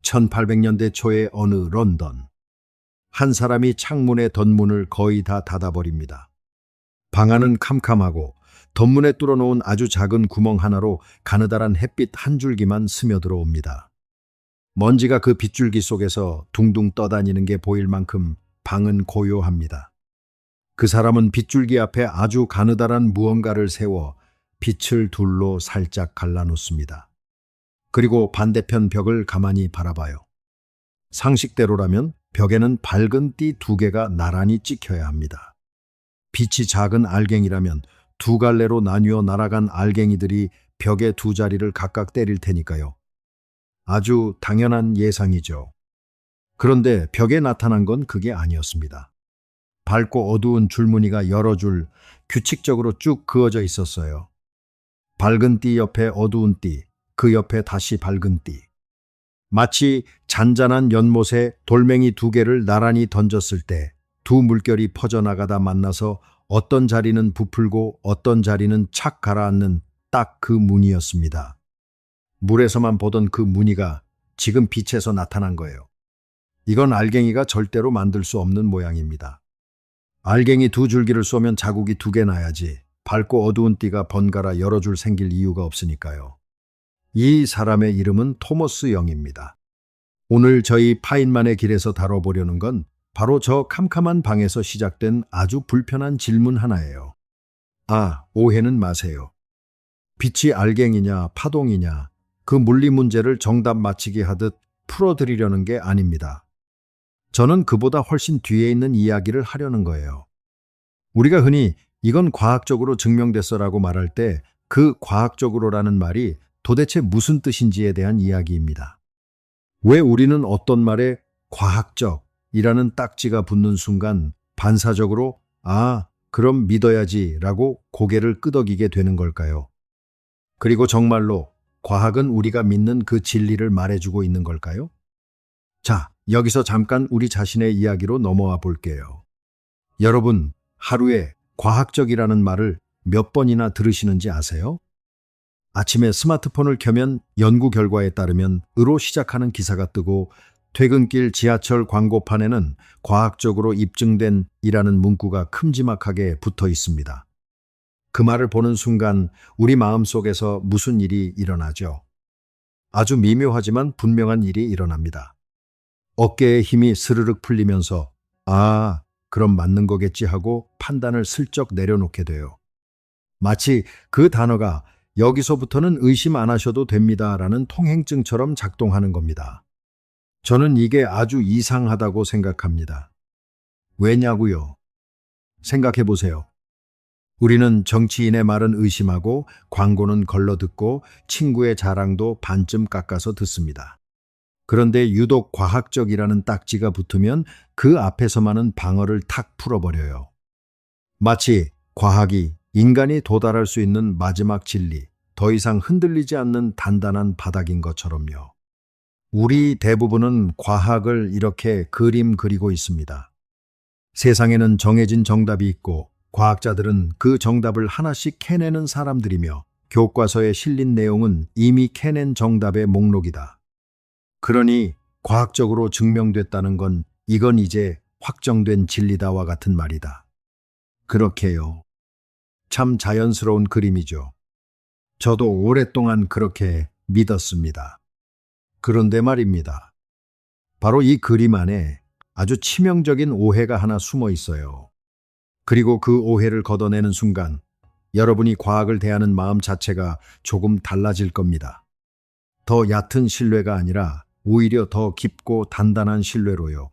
1800년대 초의 어느 런던. 한 사람이 창문의 덧문을 거의 다 닫아버립니다. 방 안은 캄캄하고 덧문에 뚫어놓은 아주 작은 구멍 하나로 가느다란 햇빛 한 줄기만 스며들어옵니다. 먼지가 그 빗줄기 속에서 둥둥 떠다니는 게 보일 만큼 방은 고요합니다. 그 사람은 빗줄기 앞에 아주 가느다란 무언가를 세워 빛을 둘로 살짝 갈라놓습니다. 그리고 반대편 벽을 가만히 바라봐요. 상식대로라면 벽에는 밝은 띠 2개가 나란히 찍혀야 합니다. 빛이 작은 알갱이라면 2갈래로 나뉘어 날아간 알갱이들이 벽의 2자리를 각각 때릴 테니까요. 아주 당연한 예상이죠. 그런데 벽에 나타난 건 그게 아니었습니다. 밝고 어두운 줄무늬가 여러 줄 규칙적으로 쭉 그어져 있었어요. 밝은 띠 옆에 어두운 띠, 그 옆에 다시 밝은 띠. 마치 잔잔한 연못에 돌멩이 2개를 나란히 던졌을 때 두 물결이 퍼져나가다 만나서 어떤 자리는 부풀고 어떤 자리는 착 가라앉는 딱 그 무늬였습니다. 물에서만 보던 그 무늬가 지금 빛에서 나타난 거예요. 이건 알갱이가 절대로 만들 수 없는 모양입니다. 알갱이 2줄기를 쏘면 자국이 2개 나야지 밝고 어두운 띠가 번갈아 여러 줄 생길 이유가 없으니까요. 이 사람의 이름은 토머스 영입니다. 오늘 저희 파인만의 길에서 다뤄보려는 건 바로 저 캄캄한 방에서 시작된 아주 불편한 질문 하나예요. 오해는 마세요. 빛이 알갱이냐 파동이냐 그 물리 문제를 정답 맞히기 하듯 풀어드리려는 게 아닙니다. 저는 그보다 훨씬 뒤에 있는 이야기를 하려는 거예요. 우리가 흔히 이건 과학적으로 증명됐어라고 말할 때 그 과학적으로라는 말이 도대체 무슨 뜻인지에 대한 이야기입니다. 왜 우리는 어떤 말에 과학적이라는 딱지가 붙는 순간 반사적으로 그럼 믿어야지 라고 고개를 끄덕이게 되는 걸까요? 그리고 정말로 과학은 우리가 믿는 그 진리를 말해주고 있는 걸까요? 자, 여기서 잠깐 우리 자신의 이야기로 넘어와 볼게요. 여러분, 하루에 과학적이라는 말을 몇 번이나 들으시는지 아세요? 아침에 스마트폰을 켜면 연구 결과에 따르면 으로 시작하는 기사가 뜨고 퇴근길 지하철 광고판에는 과학적으로 입증된 이라는 문구가 큼지막하게 붙어 있습니다. 그 말을 보는 순간 우리 마음속에서 무슨 일이 일어나죠? 아주 미묘하지만 분명한 일이 일어납니다. 어깨에 힘이 스르륵 풀리면서 그럼 맞는 거겠지 하고 판단을 슬쩍 내려놓게 돼요. 마치 그 단어가 여기서부터는 의심 안 하셔도 됩니다라는 통행증처럼 작동하는 겁니다. 저는 이게 아주 이상하다고 생각합니다. 왜냐고요? 생각해 보세요. 우리는 정치인의 말은 의심하고 광고는 걸러듣고 친구의 자랑도 반쯤 깎아서 듣습니다. 그런데 유독 과학적이라는 딱지가 붙으면 그 앞에서만은 방어를 탁 풀어버려요. 마치 과학이 인간이 도달할 수 있는 마지막 진리, 더 이상 흔들리지 않는 단단한 바닥인 것처럼요. 우리 대부분은 과학을 이렇게 그림 그리고 있습니다. 세상에는 정해진 정답이 있고 과학자들은 그 정답을 하나씩 캐내는 사람들이며 교과서에 실린 내용은 이미 캐낸 정답의 목록이다. 그러니 과학적으로 증명됐다는 건 이건 이제 확정된 진리다와 같은 말이다. 그렇게요. 참 자연스러운 그림이죠. 저도 오랫동안 그렇게 믿었습니다. 그런데 말입니다. 바로 이 그림 안에 아주 치명적인 오해가 하나 숨어 있어요. 그리고 그 오해를 걷어내는 순간 여러분이 과학을 대하는 마음 자체가 조금 달라질 겁니다. 더 얕은 신뢰가 아니라 오히려 더 깊고 단단한 신뢰로요.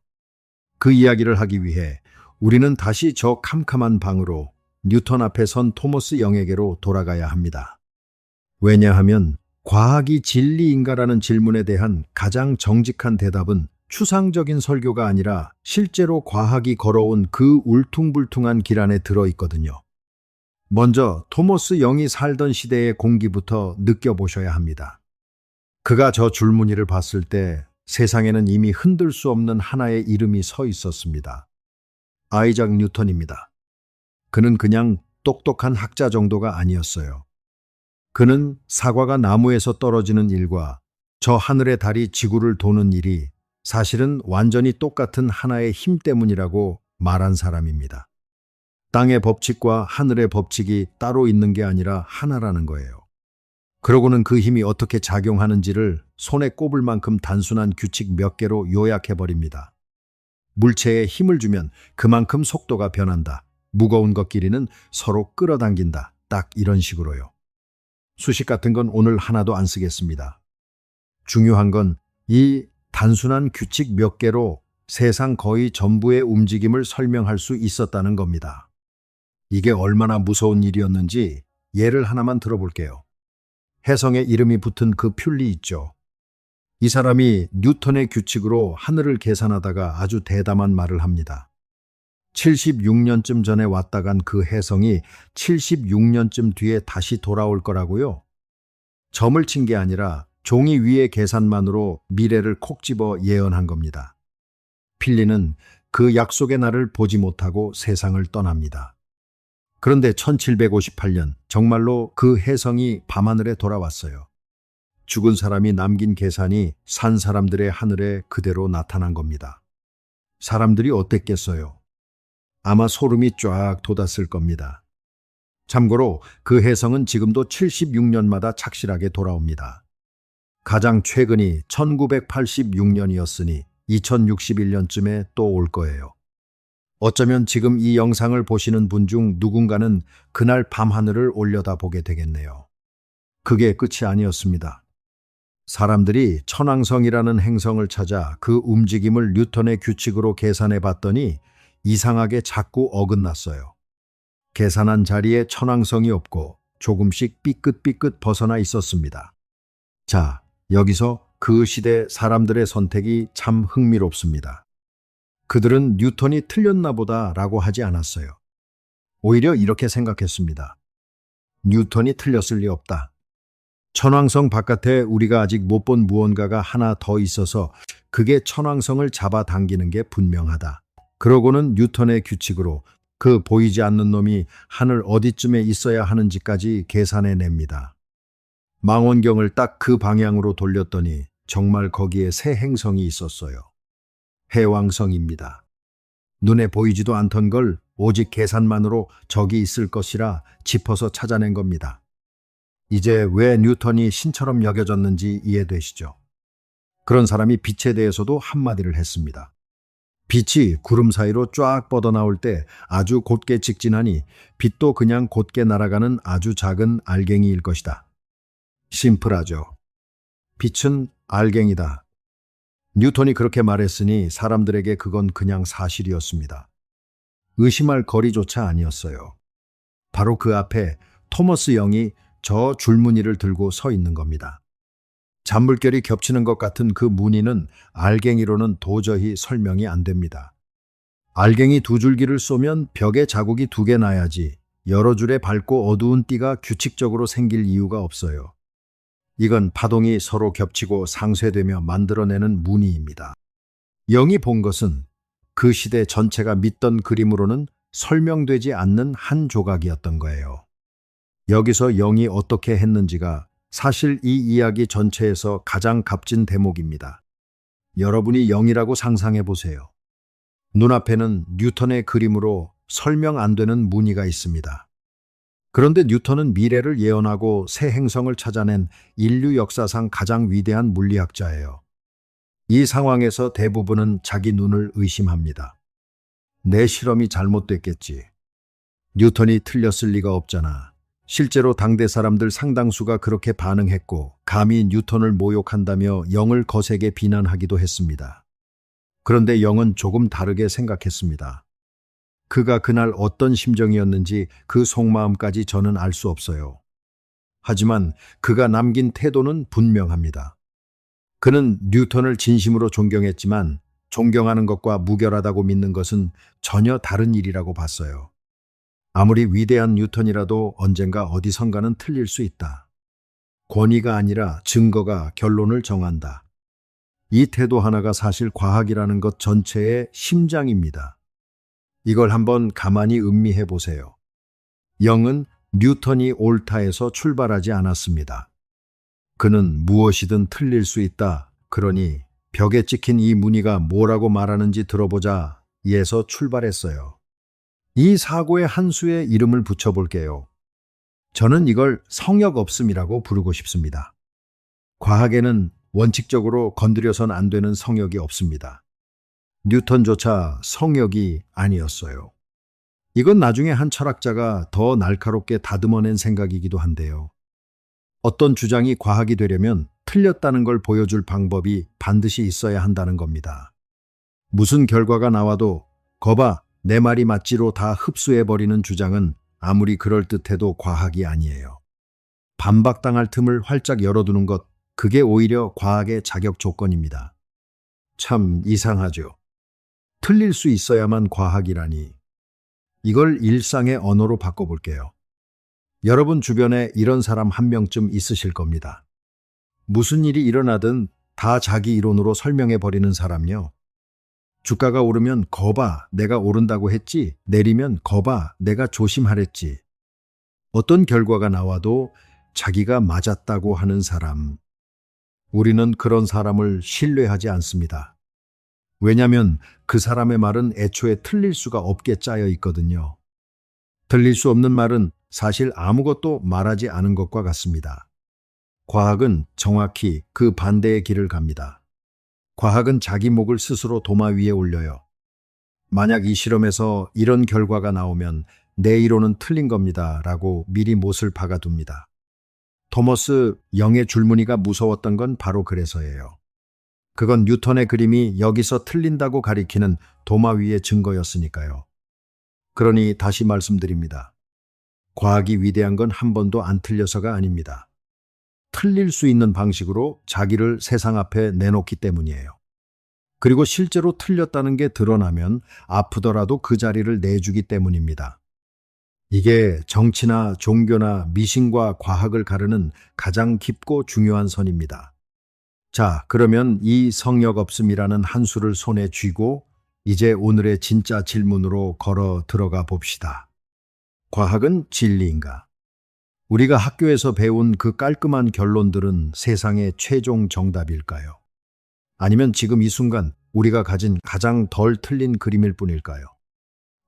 그 이야기를 하기 위해 우리는 다시 저 캄캄한 방으로 뉴턴 앞에 선 토머스 영에게로 돌아가야 합니다. 왜냐하면 과학이 진리인가라는 질문에 대한 가장 정직한 대답은 추상적인 설교가 아니라 실제로 과학이 걸어온 그 울퉁불퉁한 길 안에 들어있거든요. 먼저 토머스 영이 살던 시대의 공기부터 느껴보셔야 합니다. 그가 저 줄무늬를 봤을 때 세상에는 이미 흔들 수 없는 하나의 이름이 서 있었습니다. 아이작 뉴턴입니다. 그는 그냥 똑똑한 학자 정도가 아니었어요. 그는 사과가 나무에서 떨어지는 일과 저 하늘의 달이 지구를 도는 일이 사실은 완전히 똑같은 하나의 힘 때문이라고 말한 사람입니다. 땅의 법칙과 하늘의 법칙이 따로 있는 게 아니라 하나라는 거예요. 그러고는 그 힘이 어떻게 작용하는지를 손에 꼽을 만큼 단순한 규칙 몇 개로 요약해버립니다. 물체에 힘을 주면 그만큼 속도가 변한다. 무거운 것끼리는 서로 끌어당긴다. 딱 이런 식으로요. 수식 같은 건 오늘 하나도 안 쓰겠습니다. 중요한 건 이 단순한 규칙 몇 개로 세상 거의 전부의 움직임을 설명할 수 있었다는 겁니다. 이게 얼마나 무서운 일이었는지 예를 하나만 들어볼게요. 혜성에 이름이 붙은 그 퓰리 있죠. 이 사람이 뉴턴의 규칙으로 하늘을 계산하다가 아주 대담한 말을 합니다. 76년쯤 전에 왔다 간 그 혜성이 76년쯤 뒤에 다시 돌아올 거라고요? 점을 친 게 아니라 종이 위의 계산만으로 미래를 콕 집어 예언한 겁니다. 필리는 그 약속의 날을 보지 못하고 세상을 떠납니다. 그런데 1758년 정말로 그 혜성이 밤하늘에 돌아왔어요. 죽은 사람이 남긴 계산이 산 사람들의 하늘에 그대로 나타난 겁니다. 사람들이 어땠겠어요? 아마 소름이 쫙 돋았을 겁니다. 참고로 그 혜성은 지금도 76년마다 착실하게 돌아옵니다. 가장 최근이 1986년이었으니 2061년쯤에 또 올 거예요. 어쩌면 지금 이 영상을 보시는 분 중 누군가는 그날 밤하늘을 올려다보게 되겠네요. 그게 끝이 아니었습니다. 사람들이 천왕성이라는 행성을 찾아 그 움직임을 뉴턴의 규칙으로 계산해 봤더니 이상하게 자꾸 어긋났어요. 계산한 자리에 천왕성이 없고 조금씩 삐끗삐끗 벗어나 있었습니다. 자, 여기서 그 시대 사람들의 선택이 참 흥미롭습니다. 그들은 뉴턴이 틀렸나 보다라고 하지 않았어요. 오히려 이렇게 생각했습니다. 뉴턴이 틀렸을 리 없다. 천왕성 바깥에 우리가 아직 못 본 무언가가 하나 더 있어서 그게 천왕성을 잡아당기는 게 분명하다. 그러고는 뉴턴의 규칙으로 그 보이지 않는 놈이 하늘 어디쯤에 있어야 하는지까지 계산해냅니다. 망원경을 딱 그 방향으로 돌렸더니 정말 거기에 새 행성이 있었어요. 해왕성입니다. 눈에 보이지도 않던 걸 오직 계산만으로 저기 있을 것이라 짚어서 찾아낸 겁니다. 이제 왜 뉴턴이 신처럼 여겨졌는지 이해되시죠? 그런 사람이 빛에 대해서도 한마디를 했습니다. 빛이 구름 사이로 쫙 뻗어나올 때 아주 곧게 직진하니 빛도 그냥 곧게 날아가는 아주 작은 알갱이일 것이다. 심플하죠. 빛은 알갱이다. 뉴턴이 그렇게 말했으니 사람들에게 그건 그냥 사실이었습니다. 의심할 거리조차 아니었어요. 바로 그 앞에 토머스 영이 저 줄무늬를 들고 서 있는 겁니다. 잔물결이 겹치는 것 같은 그 무늬는 알갱이로는 도저히 설명이 안 됩니다. 알갱이 두 줄기를 쏘면 벽에 자국이 두 개 나야지 여러 줄에 밝고 어두운 띠가 규칙적으로 생길 이유가 없어요. 이건 파동이 서로 겹치고 상쇄되며 만들어내는 무늬입니다. 영이 본 것은 그 시대 전체가 믿던 그림으로는 설명되지 않는 한 조각이었던 거예요. 여기서 영이 어떻게 했는지가 사실 이 이야기 전체에서 가장 값진 대목입니다. 여러분이 영이라고 상상해 보세요. 눈앞에는 뉴턴의 그림으로 설명 안 되는 무늬가 있습니다. 그런데 뉴턴은 미래를 예언하고 새 행성을 찾아낸 인류 역사상 가장 위대한 물리학자예요. 이 상황에서 대부분은 자기 눈을 의심합니다. 내 실험이 잘못됐겠지. 뉴턴이 틀렸을 리가 없잖아. 실제로 당대 사람들 상당수가 그렇게 반응했고 감히 뉴턴을 모욕한다며 영을 거세게 비난하기도 했습니다. 그런데 영은 조금 다르게 생각했습니다. 그가 그날 어떤 심정이었는지 그 속마음까지 저는 알 수 없어요. 하지만 그가 남긴 태도는 분명합니다. 그는 뉴턴을 진심으로 존경했지만 존경하는 것과 무결하다고 믿는 것은 전혀 다른 일이라고 봤어요. 아무리 위대한 뉴턴이라도 언젠가 어디선가는 틀릴 수 있다. 권위가 아니라 증거가 결론을 정한다. 이 태도 하나가 사실 과학이라는 것 전체의 심장입니다. 이걸 한번 가만히 음미해 보세요. 영은 뉴턴이 옳다에서 출발하지 않았습니다. 그는 무엇이든 틀릴 수 있다. 그러니 벽에 찍힌 이 무늬가 뭐라고 말하는지 들어보자. 에서 출발했어요. 이 사고의 한 수에 이름을 붙여볼게요. 저는 이걸 성역 없음이라고 부르고 싶습니다. 과학에는 원칙적으로 건드려선 안 되는 성역이 없습니다. 뉴턴조차 성역이 아니었어요. 이건 나중에 한 철학자가 더 날카롭게 다듬어낸 생각이기도 한데요. 어떤 주장이 과학이 되려면 틀렸다는 걸 보여줄 방법이 반드시 있어야 한다는 겁니다. 무슨 결과가 나와도 거봐, 내 말이 맞지로 다 흡수해버리는 주장은 아무리 그럴듯해도 과학이 아니에요. 반박당할 틈을 활짝 열어두는 것, 그게 오히려 과학의 자격 조건입니다. 참 이상하죠. 틀릴 수 있어야만 과학이라니. 이걸 일상의 언어로 바꿔볼게요. 여러분 주변에 이런 사람 한 명쯤 있으실 겁니다. 무슨 일이 일어나든 다 자기 이론으로 설명해버리는 사람요. 주가가 오르면 거봐, 내가 오른다고 했지. 내리면 거봐, 내가 조심하랬지. 어떤 결과가 나와도 자기가 맞았다고 하는 사람. 우리는 그런 사람을 신뢰하지 않습니다. 왜냐하면 그 사람의 말은 애초에 틀릴 수가 없게 짜여 있거든요. 틀릴 수 없는 말은 사실 아무것도 말하지 않은 것과 같습니다. 과학은 정확히 그 반대의 길을 갑니다. 과학은 자기 목을 스스로 도마 위에 올려요. 만약 이 실험에서 이런 결과가 나오면 내 이론은 틀린 겁니다. 라고 미리 못을 박아둡니다. 토머스 영의 줄무늬가 무서웠던 건 바로 그래서예요. 그건 뉴턴의 그림이 여기서 틀린다고 가리키는 도마 위의 증거였으니까요. 그러니 다시 말씀드립니다. 과학이 위대한 건 한 번도 안 틀려서가 아닙니다. 틀릴 수 있는 방식으로 자기를 세상 앞에 내놓기 때문이에요. 그리고 실제로 틀렸다는 게 드러나면 아프더라도 그 자리를 내주기 때문입니다. 이게 정치나 종교나 미신과 과학을 가르는 가장 깊고 중요한 선입니다. 자, 그러면 이 성역 없음이라는 한 수를 손에 쥐고 이제 오늘의 진짜 질문으로 걸어 들어가 봅시다. 과학은 진리인가? 우리가 학교에서 배운 그 깔끔한 결론들은 세상의 최종 정답일까요? 아니면 지금 이 순간 우리가 가진 가장 덜 틀린 그림일 뿐일까요?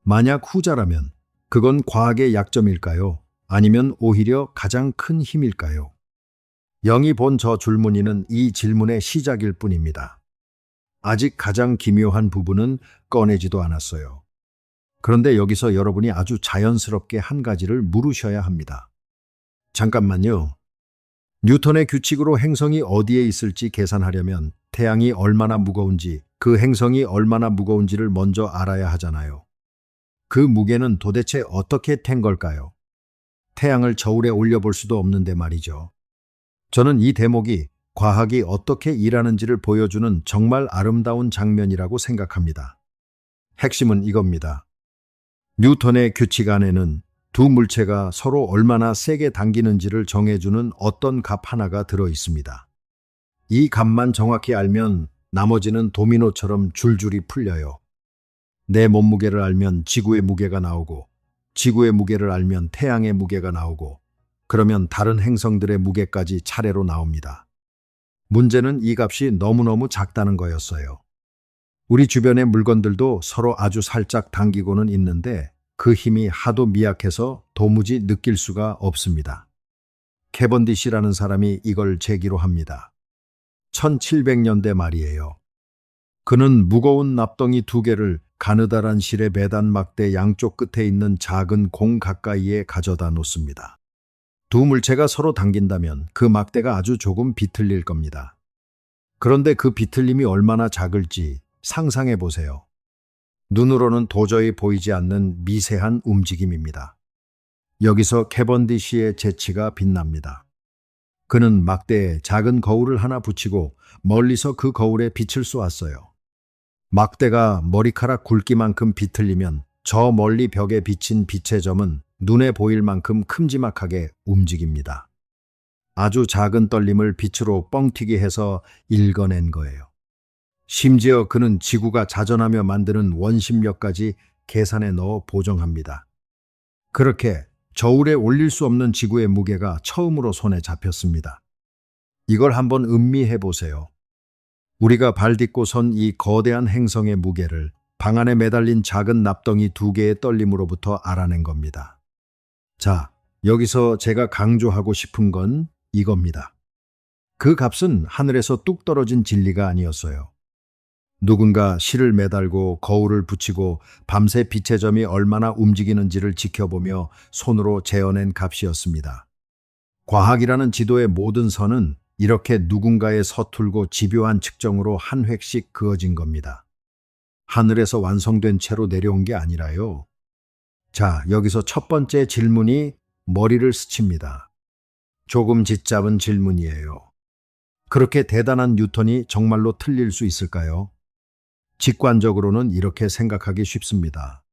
만약 후자라면 그건 과학의 약점일까요? 아니면 오히려 가장 큰 힘일까요? 영이 본 저 줄무늬는 이 질문의 시작일 뿐입니다. 아직 가장 기묘한 부분은 꺼내지도 않았어요. 그런데 여기서 여러분이 아주 자연스럽게 한 가지를 물으셔야 합니다. 잠깐만요. 뉴턴의 규칙으로 행성이 어디에 있을지 계산하려면 태양이 얼마나 무거운지, 그 행성이 얼마나 무거운지를 먼저 알아야 하잖아요. 그 무게는 도대체 어떻게 된 걸까요? 태양을 저울에 올려볼 수도 없는데 말이죠. 저는 이 대목이 과학이 어떻게 일하는지를 보여주는 정말 아름다운 장면이라고 생각합니다. 핵심은 이겁니다. 뉴턴의 규칙 안에는 두 물체가 서로 얼마나 세게 당기는지를 정해주는 어떤 값 하나가 들어 있습니다. 이 값만 정확히 알면 나머지는 도미노처럼 줄줄이 풀려요. 내 몸무게를 알면 지구의 무게가 나오고, 지구의 무게를 알면 태양의 무게가 나오고, 그러면 다른 행성들의 무게까지 차례로 나옵니다. 문제는 이 값이 너무너무 작다는 거였어요. 우리 주변의 물건들도 서로 아주 살짝 당기고는 있는데 그 힘이 하도 미약해서 도무지 느낄 수가 없습니다. 캐번디시라는 사람이 이걸 제기로 합니다. 1700년대 말이에요. 그는 무거운 납덩이 두 개를 가느다란 실의 매단 막대 양쪽 끝에 있는 작은 공 가까이에 가져다 놓습니다. 두 물체가 서로 당긴다면 그 막대가 아주 조금 비틀릴 겁니다. 그런데 그 비틀림이 얼마나 작을지 상상해 보세요. 눈으로는 도저히 보이지 않는 미세한 움직임입니다. 여기서 캐번디시의 재치가 빛납니다. 그는 막대에 작은 거울을 하나 붙이고 멀리서 그 거울에 빛을 쏘았어요. 막대가 머리카락 굵기만큼 비틀리면 저 멀리 벽에 비친 빛의 점은 눈에 보일 만큼 큼지막하게 움직입니다. 아주 작은 떨림을 빛으로 뻥튀기 해서 읽어낸 거예요. 심지어 그는 지구가 자전하며 만드는 원심력까지 계산에 넣어 보정합니다. 그렇게 저울에 올릴 수 없는 지구의 무게가 처음으로 손에 잡혔습니다. 이걸 한번 음미해 보세요. 우리가 발 딛고 선 이 거대한 행성의 무게를 방 안에 매달린 작은 납덩이 두 개의 떨림으로부터 알아낸 겁니다. 자, 여기서 제가 강조하고 싶은 건 이겁니다. 그 값은 하늘에서 뚝 떨어진 진리가 아니었어요. 누군가 실을 매달고 거울을 붙이고 밤새 빛의 점이 얼마나 움직이는지를 지켜보며 손으로 재어낸 값이었습니다. 과학이라는 지도의 모든 선은 이렇게 누군가의 서툴고 집요한 측정으로 한 획씩 그어진 겁니다. 하늘에서 완성된 채로 내려온 게 아니라요. 자, 여기서 첫 번째 질문이 머리를 스칩니다. 조금 짓잡은 질문이에요. 그렇게 대단한 뉴턴이 정말로 틀릴 수 있을까요? 직관적으로는 이렇게 생각하기 쉽습니다.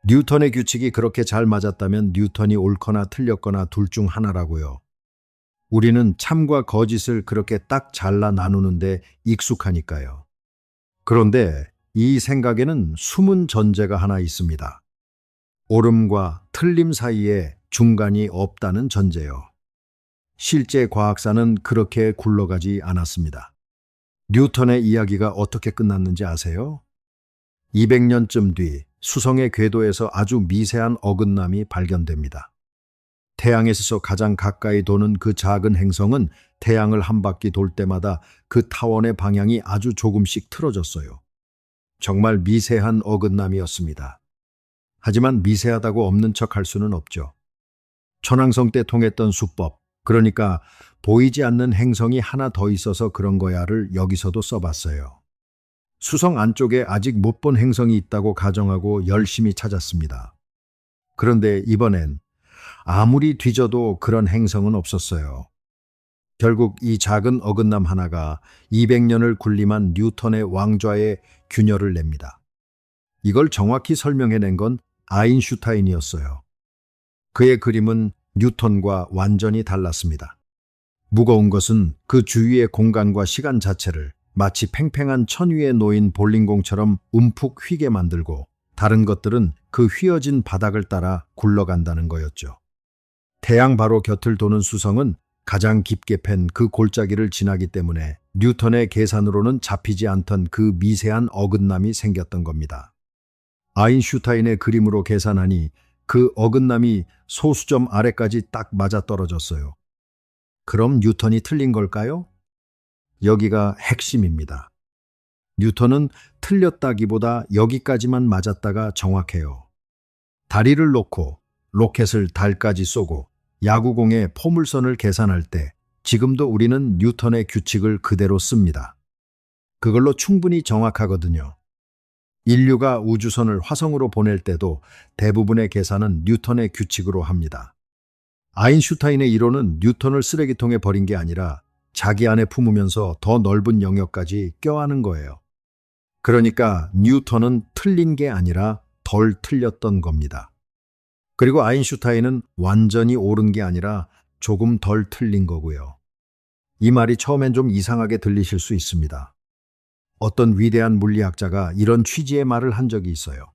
뉴턴의 규칙이 그렇게 잘 맞았다면 뉴턴이 옳거나 틀렸거나 둘 중 하나라고요. 우리는 참과 거짓을 그렇게 딱 잘라 나누는데 익숙하니까요. 그런데 이 생각에는 숨은 전제가 하나 있습니다. 옳음과 틀림 사이에 중간이 없다는 전제요. 실제 과학사는 그렇게 굴러가지 않았습니다. 뉴턴의 이야기가 어떻게 끝났는지 아세요? 200년쯤 뒤 수성의 궤도에서 아주 미세한 어긋남이 발견됩니다. 태양에 있어서 가장 가까이 도는 그 작은 행성은 태양을 한 바퀴 돌 때마다 그 타원의 방향이 아주 조금씩 틀어졌어요. 정말 미세한 어긋남이었습니다. 하지만 미세하다고 없는 척 할 수는 없죠. 천왕성 때 통했던 수법, 그러니까 보이지 않는 행성이 하나 더 있어서 그런 거야를 여기서도 써봤어요. 수성 안쪽에 아직 못 본 행성이 있다고 가정하고 열심히 찾았습니다. 그런데 이번엔 아무리 뒤져도 그런 행성은 없었어요. 결국 이 작은 어긋남 하나가 200년을 군림한 뉴턴의 왕좌의 균열을 냅니다. 이걸 정확히 설명해낸 건 아인슈타인이었어요. 그의 그림은 뉴턴과 완전히 달랐습니다. 무거운 것은 그 주위의 공간과 시간 자체를 마치 팽팽한 천 위에 놓인 볼링공처럼 움푹 휘게 만들고 다른 것들은 그 휘어진 바닥을 따라 굴러간다는 거였죠. 태양 바로 곁을 도는 수성은 가장 깊게 팬 그 골짜기를 지나기 때문에 뉴턴의 계산으로는 잡히지 않던 그 미세한 어긋남이 생겼던 겁니다. 아인슈타인의 그림으로 계산하니 그 어긋남이 소수점 아래까지 딱 맞아떨어졌어요. 그럼 뉴턴이 틀린 걸까요? 여기가 핵심입니다. 뉴턴은 틀렸다기보다 여기까지만 맞았다가 정확해요. 다리를 놓고 로켓을 달까지 쏘고 야구공의 포물선을 계산할 때 지금도 우리는 뉴턴의 규칙을 그대로 씁니다. 그걸로 충분히 정확하거든요. 인류가 우주선을 화성으로 보낼 때도 대부분의 계산은 뉴턴의 규칙으로 합니다. 아인슈타인의 이론은 뉴턴을 쓰레기통에 버린 게 아니라 자기 안에 품으면서 더 넓은 영역까지 껴안은 거예요. 그러니까 뉴턴은 틀린 게 아니라 덜 틀렸던 겁니다. 그리고 아인슈타인은 완전히 옳은 게 아니라 조금 덜 틀린 거고요. 이 말이 처음엔 좀 이상하게 들리실 수 있습니다. 어떤 위대한 물리학자가 이런 취지의 말을 한 적이 있어요.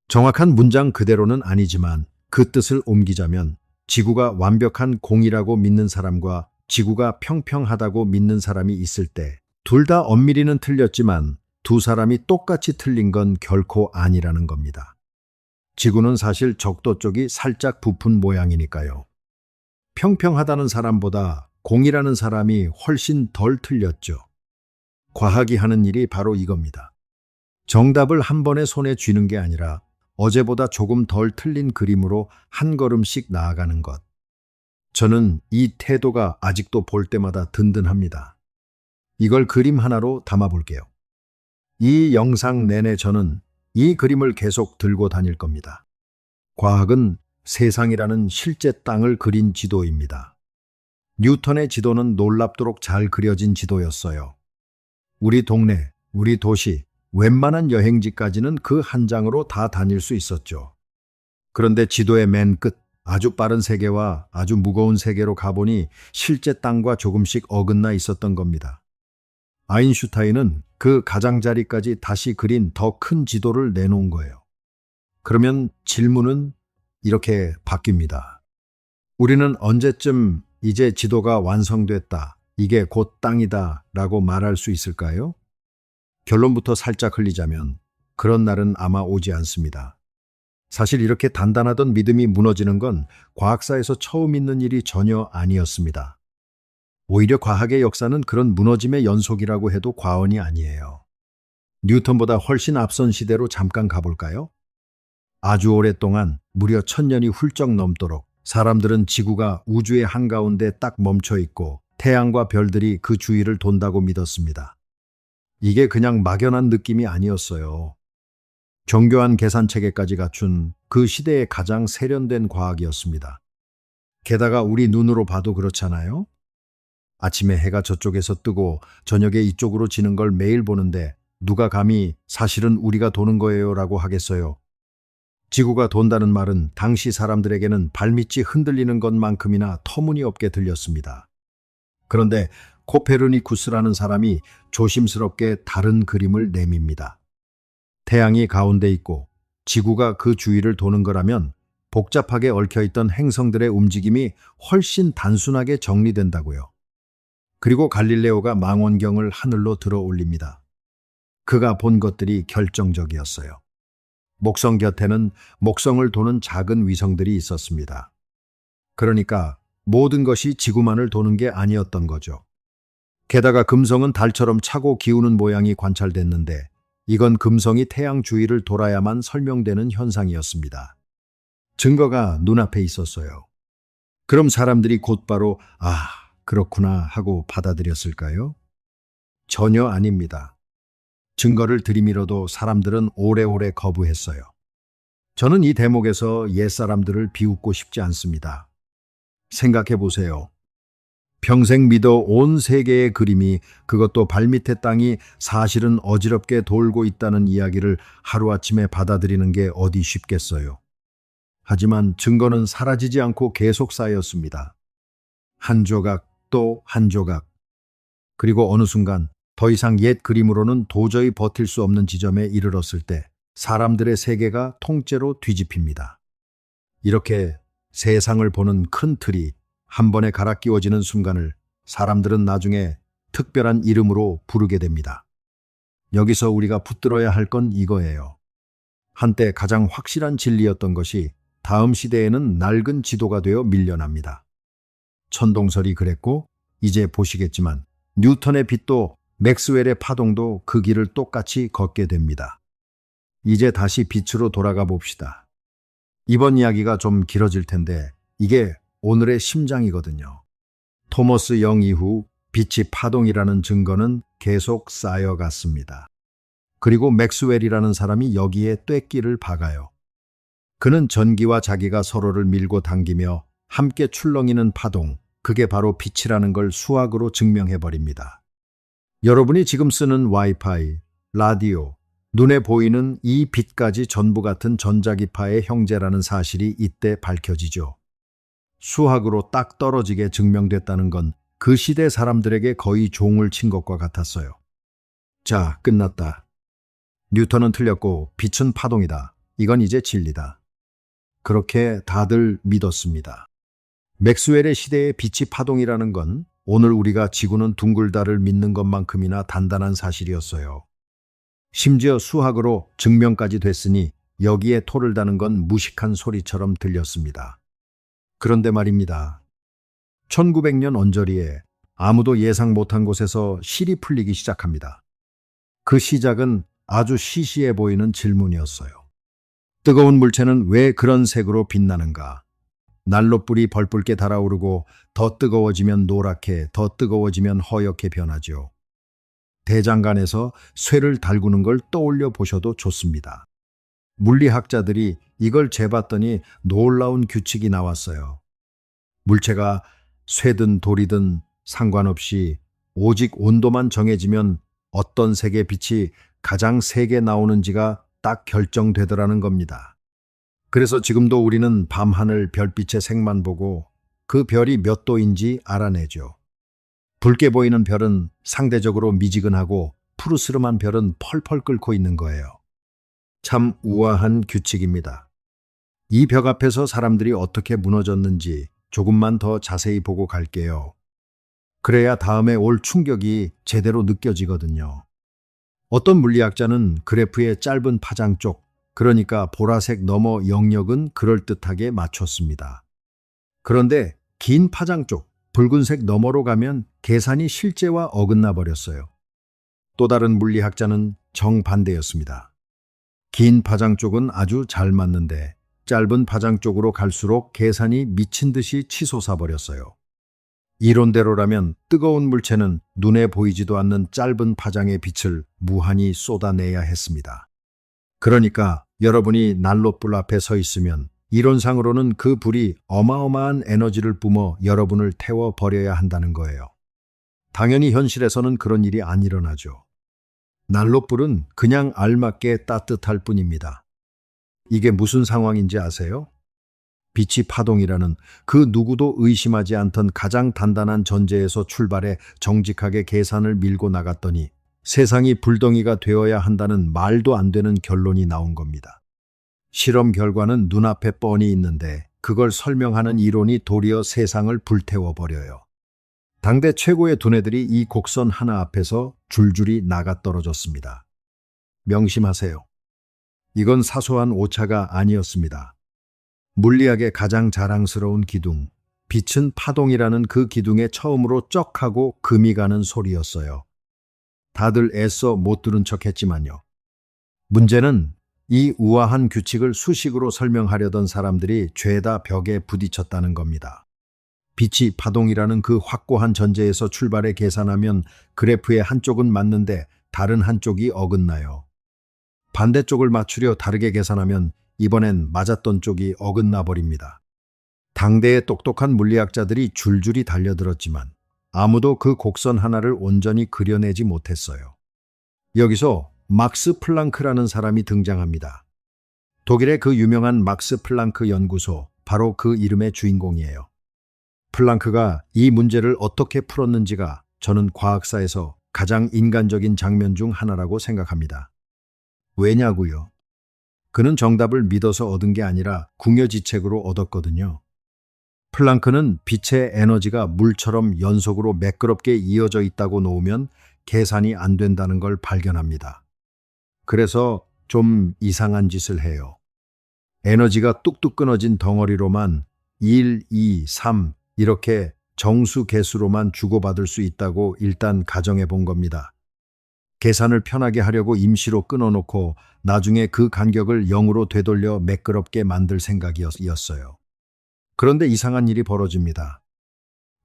정확한 문장 그대로는 아니지만 그 뜻을 옮기자면 지구가 완벽한 공이라고 믿는 사람과 지구가 평평하다고 믿는 사람이 있을 때 둘 다 엄밀히는 틀렸지만 두 사람이 똑같이 틀린 건 결코 아니라는 겁니다. 지구는 사실 적도 쪽이 살짝 부푼 모양이니까요. 평평하다는 사람보다 공이라는 사람이 훨씬 덜 틀렸죠. 과학이 하는 일이 바로 이겁니다. 정답을 한 번에 손에 쥐는 게 아니라 어제보다 조금 덜 틀린 그림으로 한 걸음씩 나아가는 것. 저는 이 태도가 아직도 볼 때마다 든든합니다. 이걸 그림 하나로 담아볼게요. 이 영상 내내 저는 이 그림을 계속 들고 다닐 겁니다. 과학은 세상이라는 실제 땅을 그린 지도입니다. 뉴턴의 지도는 놀랍도록 잘 그려진 지도였어요. 우리 동네, 우리 도시, 웬만한 여행지까지는 그 한 장으로 다 다닐 수 있었죠. 그런데 지도의 맨 끝, 아주 빠른 세계와 아주 무거운 세계로 가보니 실제 땅과 조금씩 어긋나 있었던 겁니다. 아인슈타인은 그 가장자리까지 다시 그린 더 큰 지도를 내놓은 거예요. 그러면 질문은 이렇게 바뀝니다. 우리는 언제쯤 이제 지도가 완성됐다, 이게 곧 땅이다 라고 말할 수 있을까요? 결론부터 살짝 흘리자면 그런 날은 아마 오지 않습니다. 사실 이렇게 단단하던 믿음이 무너지는 건 과학사에서 처음 있는 일이 전혀 아니었습니다. 오히려 과학의 역사는 그런 무너짐의 연속이라고 해도 과언이 아니에요. 뉴턴보다 훨씬 앞선 시대로 잠깐 가볼까요? 아주 오랫동안 무려 1000년이 훌쩍 넘도록 사람들은 지구가 우주의 한가운데 딱 멈춰 있고 태양과 별들이 그 주위를 돈다고 믿었습니다. 이게 그냥 막연한 느낌이 아니었어요. 정교한 계산 체계까지 갖춘 그 시대의 가장 세련된 과학이었습니다. 게다가 우리 눈으로 봐도 그렇잖아요? 아침에 해가 저쪽에서 뜨고 저녁에 이쪽으로 지는 걸 매일 보는데 누가 감히 사실은 우리가 도는 거예요라고 하겠어요. 지구가 돈다는 말은 당시 사람들에게는 발밑이 흔들리는 것만큼이나 터무니없게 들렸습니다. 그런데 코페르니쿠스라는 사람이 조심스럽게 다른 그림을 내밉니다. 태양이 가운데 있고 지구가 그 주위를 도는 거라면 복잡하게 얽혀있던 행성들의 움직임이 훨씬 단순하게 정리된다고요. 그리고 갈릴레오가 망원경을 하늘로 들어 올립니다. 그가 본 것들이 결정적이었어요. 목성 곁에는 목성을 도는 작은 위성들이 있었습니다. 그러니까 모든 것이 지구만을 도는 게 아니었던 거죠. 게다가 금성은 달처럼 차고 기우는 모양이 관찰됐는데 이건 금성이 태양 주위를 돌아야만 설명되는 현상이었습니다. 증거가 눈앞에 있었어요. 그럼 사람들이 곧바로 그렇구나 하고 받아들였을까요? 전혀 아닙니다. 증거를 들이밀어도 사람들은 오래오래 거부했어요. 저는 이 대목에서 옛사람들을 비웃고 싶지 않습니다. 생각해 보세요. 평생 믿어 온 세계의 그림이, 그것도 발밑의 땅이 사실은 어지럽게 돌고 있다는 이야기를 하루아침에 받아들이는 게 어디 쉽겠어요. 하지만 증거는 사라지지 않고 계속 쌓였습니다. 한 조각 또 한 조각. 그리고 어느 순간 더 이상 옛 그림으로는 도저히 버틸 수 없는 지점에 이르렀을 때 사람들의 세계가 통째로 뒤집힙니다. 이렇게 세상을 보는 큰 틀이 한 번에 갈아 끼워지는 순간을 사람들은 나중에 특별한 이름으로 부르게 됩니다. 여기서 우리가 붙들어야 할 건 이거예요. 한때 가장 확실한 진리였던 것이 다음 시대에는 낡은 지도가 되어 밀려납니다. 천동설이 그랬고 이제 보시겠지만 뉴턴의 빛도 맥스웰의 파동도 그 길을 똑같이 걷게 됩니다. 이제 다시 빛으로 돌아가 봅시다. 이번 이야기가 좀 길어질 텐데 이게 오늘의 심장이거든요. 토머스 영 이후 빛이 파동이라는 증거는 계속 쌓여갔습니다. 그리고 맥스웰이라는 사람이 여기에 쐐기를 박아요. 그는 전기와 자기가 서로를 밀고 당기며 함께 출렁이는 파동, 그게 바로 빛이라는 걸 수학으로 증명해버립니다. 여러분이 지금 쓰는 와이파이, 라디오, 눈에 보이는 이 빛까지 전부 같은 전자기파의 형제라는 사실이 이때 밝혀지죠. 수학으로 딱 떨어지게 증명됐다는 건 그 시대 사람들에게 거의 종을 친 것과 같았어요. 자, 끝났다. 뉴턴은 틀렸고 빛은 파동이다. 이건 이제 진리다. 그렇게 다들 믿었습니다. 맥스웰의 시대의 빛이 파동이라는 건 오늘 우리가 지구는 둥글다를 믿는 것만큼이나 단단한 사실이었어요. 심지어 수학으로 증명까지 됐으니 여기에 토를 다는 건 무식한 소리처럼 들렸습니다. 그런데 말입니다. 1900년 언저리에 아무도 예상 못한 곳에서 실이 풀리기 시작합니다. 그 시작은 아주 시시해 보이는 질문이었어요. 뜨거운 물체는 왜 그런 색으로 빛나는가? 난로불이 벌붉게 달아오르고 더 뜨거워지면 노랗게, 더 뜨거워지면 허옇게 변하죠. 대장간에서 쇠를 달구는 걸 떠올려 보셔도 좋습니다. 물리학자들이 이걸 재봤더니 놀라운 규칙이 나왔어요. 물체가 쇠든 돌이든 상관없이 오직 온도만 정해지면 어떤 색의 빛이 가장 세게 나오는지가 딱 결정되더라는 겁니다. 그래서 지금도 우리는 밤하늘 별빛의 색만 보고 그 별이 몇 도인지 알아내죠. 붉게 보이는 별은 상대적으로 미지근하고 푸르스름한 별은 펄펄 끓고 있는 거예요. 참 우아한 규칙입니다. 이 벽 앞에서 사람들이 어떻게 무너졌는지 조금만 더 자세히 보고 갈게요. 그래야 다음에 올 충격이 제대로 느껴지거든요. 어떤 물리학자는 그래프의 짧은 파장 쪽, 그러니까 보라색 넘어 영역은 그럴듯하게 맞췄습니다. 그런데 긴 파장 쪽, 붉은색 너머로 가면 계산이 실제와 어긋나 버렸어요. 또 다른 물리학자는 정반대였습니다. 긴 파장 쪽은 아주 잘 맞는데 짧은 파장 쪽으로 갈수록 계산이 미친 듯이 치솟아 버렸어요. 이론대로라면 뜨거운 물체는 눈에 보이지도 않는 짧은 파장의 빛을 무한히 쏟아내야 했습니다. 그러니까 여러분이 난로불 앞에 서 있으면 이론상으로는 그 불이 어마어마한 에너지를 뿜어 여러분을 태워버려야 한다는 거예요. 당연히 현실에서는 그런 일이 안 일어나죠. 난로불은 그냥 알맞게 따뜻할 뿐입니다. 이게 무슨 상황인지 아세요? 빛이 파동이라는 그 누구도 의심하지 않던 가장 단단한 전제에서 출발해 정직하게 계산을 밀고 나갔더니 세상이 불덩이가 되어야 한다는 말도 안 되는 결론이 나온 겁니다. 실험 결과는 눈앞에 뻔히 있는데 그걸 설명하는 이론이 도리어 세상을 불태워버려요. 당대 최고의 두뇌들이 이 곡선 하나 앞에서 줄줄이 나가 떨어졌습니다. 명심하세요. 이건 사소한 오차가 아니었습니다. 물리학의 가장 자랑스러운 기둥, 빛은 파동이라는 그 기둥에 처음으로 쩍 하고 금이 가는 소리였어요. 다들 애써 못 들은 척했지만요. 문제는 이 우아한 규칙을 수식으로 설명하려던 사람들이 죄다 벽에 부딪혔다는 겁니다. 빛이 파동이라는 그 확고한 전제에서 출발해 계산하면 그래프의 한쪽은 맞는데 다른 한쪽이 어긋나요. 반대쪽을 맞추려 다르게 계산하면 이번엔 맞았던 쪽이 어긋나 버립니다. 당대의 똑똑한 물리학자들이 줄줄이 달려들었지만 아무도 그 곡선 하나를 온전히 그려내지 못했어요. 여기서 막스 플랑크라는 사람이 등장합니다. 독일의 그 유명한 막스 플랑크 연구소, 바로 그 이름의 주인공이에요. 플랑크가 이 문제를 어떻게 풀었는지가 저는 과학사에서 가장 인간적인 장면 중 하나라고 생각합니다. 왜냐고요? 그는 정답을 믿어서 얻은 게 아니라 궁여지책으로 얻었거든요. 플랑크는 빛의 에너지가 물처럼 연속으로 매끄럽게 이어져 있다고 놓으면 계산이 안 된다는 걸 발견합니다. 그래서 좀 이상한 짓을 해요. 에너지가 뚝뚝 끊어진 덩어리로만 1, 2, 3 이렇게 정수 개수로만 주고받을 수 있다고 일단 가정해 본 겁니다. 계산을 편하게 하려고 임시로 끊어놓고 나중에 그 간격을 0으로 되돌려 매끄럽게 만들 생각이었어요. 그런데 이상한 일이 벌어집니다.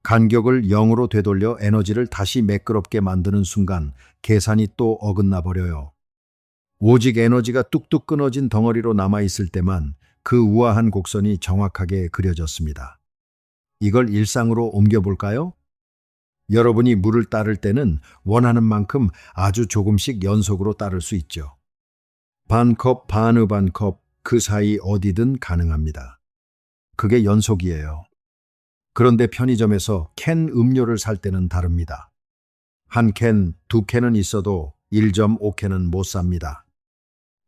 간격을 0으로 되돌려 에너지를 다시 매끄럽게 만드는 순간 계산이 또 어긋나 버려요. 오직 에너지가 뚝뚝 끊어진 덩어리로 남아있을 때만 그 우아한 곡선이 정확하게 그려졌습니다. 이걸 일상으로 옮겨볼까요? 여러분이 물을 따를 때는 원하는 만큼 아주 조금씩 연속으로 따를 수 있죠. 반 컵, 반의 반 컵, 그 사이 어디든 가능합니다. 그게 연속이에요. 그런데 편의점에서 캔 음료를 살 때는 다릅니다. 한 캔, 두 캔은 있어도 1.5캔은 못 삽니다.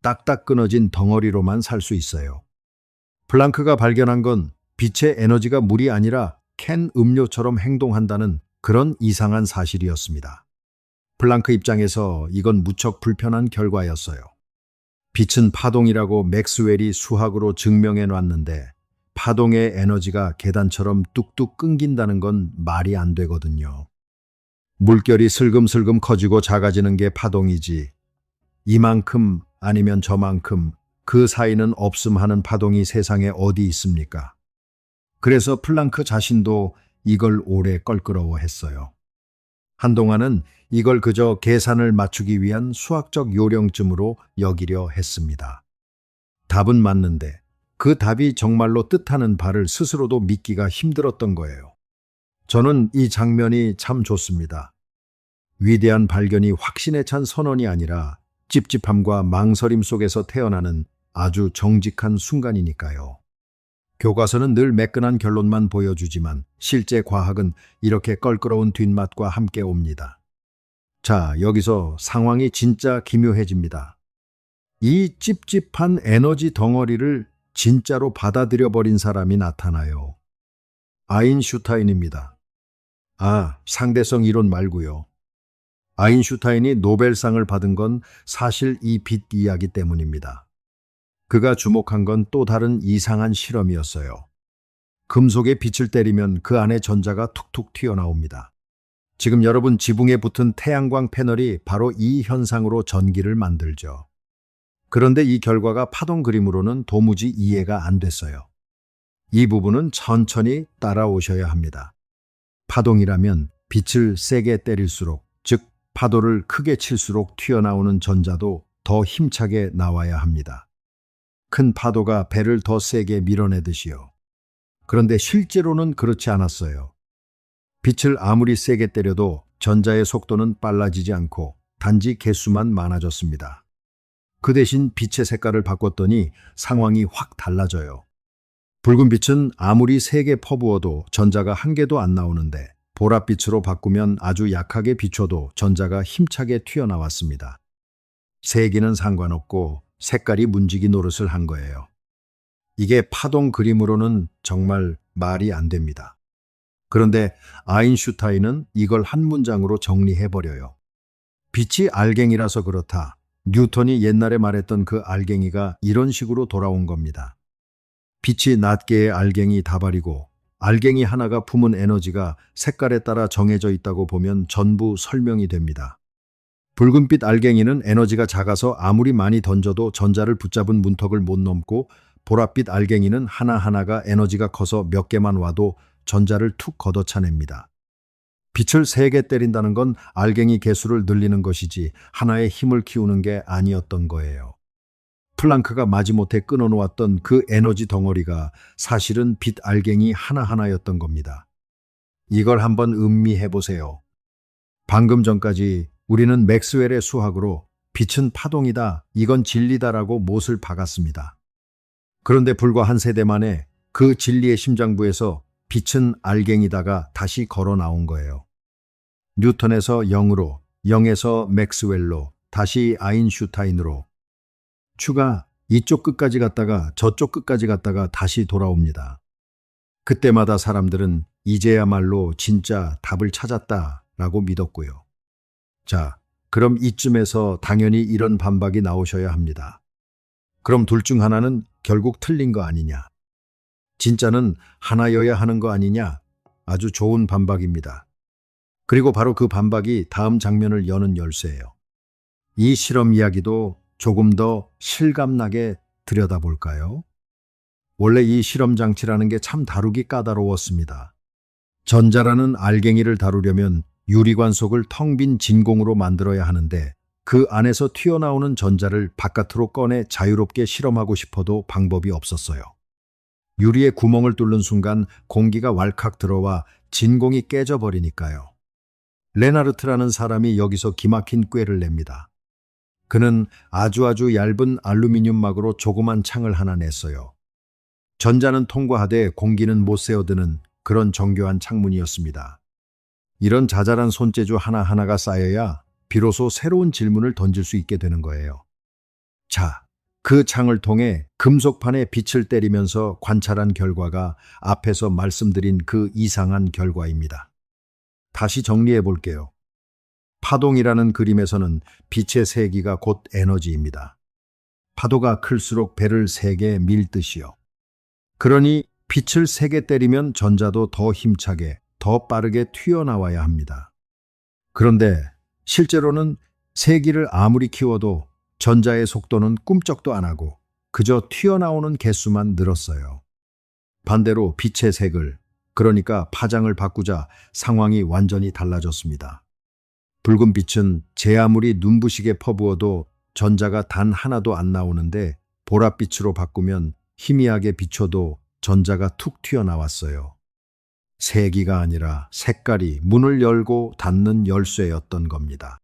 딱딱 끊어진 덩어리로만 살 수 있어요. 플랑크가 발견한 건 빛의 에너지가 물이 아니라 캔 음료처럼 행동한다는 그런 이상한 사실이었습니다. 플랑크 입장에서 이건 무척 불편한 결과였어요. 빛은 파동이라고 맥스웰이 수학으로 증명해 놨는데 파동의 에너지가 계단처럼 뚝뚝 끊긴다는 건 말이 안 되거든요. 물결이 슬금슬금 커지고 작아지는 게 파동이지. 이만큼 아니면 저만큼 그 사이는 없음 하는 파동이 세상에 어디 있습니까? 그래서 플랑크 자신도 이걸 오래 껄끄러워했어요. 한동안은 이걸 그저 계산을 맞추기 위한 수학적 요령쯤으로 여기려 했습니다. 답은 맞는데 그 답이 정말로 뜻하는 바를 스스로도 믿기가 힘들었던 거예요. 저는 이 장면이 참 좋습니다. 위대한 발견이 확신에 찬 선언이 아니라 찝찝함과 망설임 속에서 태어나는 아주 정직한 순간이니까요. 교과서는 늘 매끈한 결론만 보여주지만 실제 과학은 이렇게 껄끄러운 뒷맛과 함께 옵니다. 자, 여기서 상황이 진짜 기묘해집니다. 이 찝찝한 에너지 덩어리를 진짜로 받아들여 버린 사람이 나타나요. 아인슈타인입니다. 아, 상대성 이론 말고요. 아인슈타인이 노벨상을 받은 건 사실 이 빛 이야기 때문입니다. 그가 주목한 건 또 다른 이상한 실험이었어요. 금속에 빛을 때리면 그 안에 전자가 툭툭 튀어나옵니다. 지금 여러분 지붕에 붙은 태양광 패널이 바로 이 현상으로 전기를 만들죠. 그런데 이 결과가 파동 그림으로는 도무지 이해가 안 됐어요. 이 부분은 천천히 따라오셔야 합니다. 파동이라면 빛을 세게 때릴수록, 즉 파도를 크게 칠수록 튀어나오는 전자도 더 힘차게 나와야 합니다. 큰 파도가 배를 더 세게 밀어내듯이요. 그런데 실제로는 그렇지 않았어요. 빛을 아무리 세게 때려도 전자의 속도는 빨라지지 않고 단지 개수만 많아졌습니다. 그 대신 빛의 색깔을 바꿨더니 상황이 확 달라져요. 붉은 빛은 아무리 세게 퍼부어도 전자가 한 개도 안 나오는데 보랏빛으로 바꾸면 아주 약하게 비춰도 전자가 힘차게 튀어나왔습니다. 세기는 상관없고 색깔이 문지기 노릇을 한 거예요. 이게 파동 그림으로는 정말 말이 안 됩니다. 그런데 아인슈타인은 이걸 한 문장으로 정리해버려요. 빛이 알갱이라서 그렇다. 뉴턴이 옛날에 말했던 그 알갱이가 이런 식으로 돌아온 겁니다. 빛이 낱개의 알갱이 다발이고 알갱이 하나가 품은 에너지가 색깔에 따라 정해져 있다고 보면 전부 설명이 됩니다. 붉은빛 알갱이는 에너지가 작아서 아무리 많이 던져도 전자를 붙잡은 문턱을 못 넘고 보랏빛 알갱이는 하나하나가 에너지가 커서 몇 개만 와도 전자를 툭 걷어차냅니다. 빛을 세게 때린다는 건 알갱이 개수를 늘리는 것이지 하나의 힘을 키우는 게 아니었던 거예요. 플랑크가 마지못해 끊어놓았던 그 에너지 덩어리가 사실은 빛 알갱이 하나하나였던 겁니다. 이걸 한번 음미해 보세요. 방금 전까지 우리는 맥스웰의 수학으로 빛은 파동이다, 이건 진리다라고 못을 박았습니다. 그런데 불과 한 세대 만에 그 진리의 심장부에서 빛은 알갱이다가 다시 걸어 나온 거예요. 뉴턴에서 0으로, 0에서 맥스웰로, 다시 아인슈타인으로. 추가 이쪽 끝까지 갔다가 저쪽 끝까지 갔다가 다시 돌아옵니다. 그때마다 사람들은 이제야말로 진짜 답을 찾았다라고 믿었고요. 자, 그럼 이쯤에서 당연히 이런 반박이 나오셔야 합니다. 그럼 둘 중 하나는 결국 틀린 거 아니냐? 진짜는 하나여야 하는 거 아니냐? 아주 좋은 반박입니다. 그리고 바로 그 반박이 다음 장면을 여는 열쇠예요. 이 실험 이야기도 조금 더 실감나게 들여다볼까요? 원래 이 실험 장치라는 게 참 다루기 까다로웠습니다. 전자라는 알갱이를 다루려면 유리관 속을 텅 빈 진공으로 만들어야 하는데 그 안에서 튀어나오는 전자를 바깥으로 꺼내 자유롭게 실험하고 싶어도 방법이 없었어요. 유리에 구멍을 뚫는 순간 공기가 왈칵 들어와 진공이 깨져버리니까요. 레나르트라는 사람이 여기서 기막힌 꾀를 냅니다. 그는 아주 얇은 알루미늄 막으로 조그만 창을 하나 냈어요. 전자는 통과하되 공기는 못 새어드는 그런 정교한 창문이었습니다. 이런 자잘한 손재주 하나하나가 쌓여야 비로소 새로운 질문을 던질 수 있게 되는 거예요. 자, 그 창을 통해 금속판에 빛을 때리면서 관찰한 결과가 앞에서 말씀드린 그 이상한 결과입니다. 다시 정리해 볼게요. 파동이라는 그림에서는 빛의 세기가 곧 에너지입니다. 파도가 클수록 배를 세게 밀듯이요. 그러니 빛을 세게 때리면 전자도 더 힘차게, 더 빠르게 튀어나와야 합니다. 그런데 실제로는 세기를 아무리 키워도 전자의 속도는 꿈쩍도 안 하고 그저 튀어나오는 개수만 늘었어요. 반대로 빛의 색을, 그러니까 파장을 바꾸자 상황이 완전히 달라졌습니다. 붉은 빛은 제 아무리 눈부시게 퍼부어도 전자가 단 하나도 안 나오는데 보랏빛으로 바꾸면 희미하게 비춰도 전자가 툭 튀어나왔어요. 세기가 아니라 색깔이 문을 열고 닫는 열쇠였던 겁니다.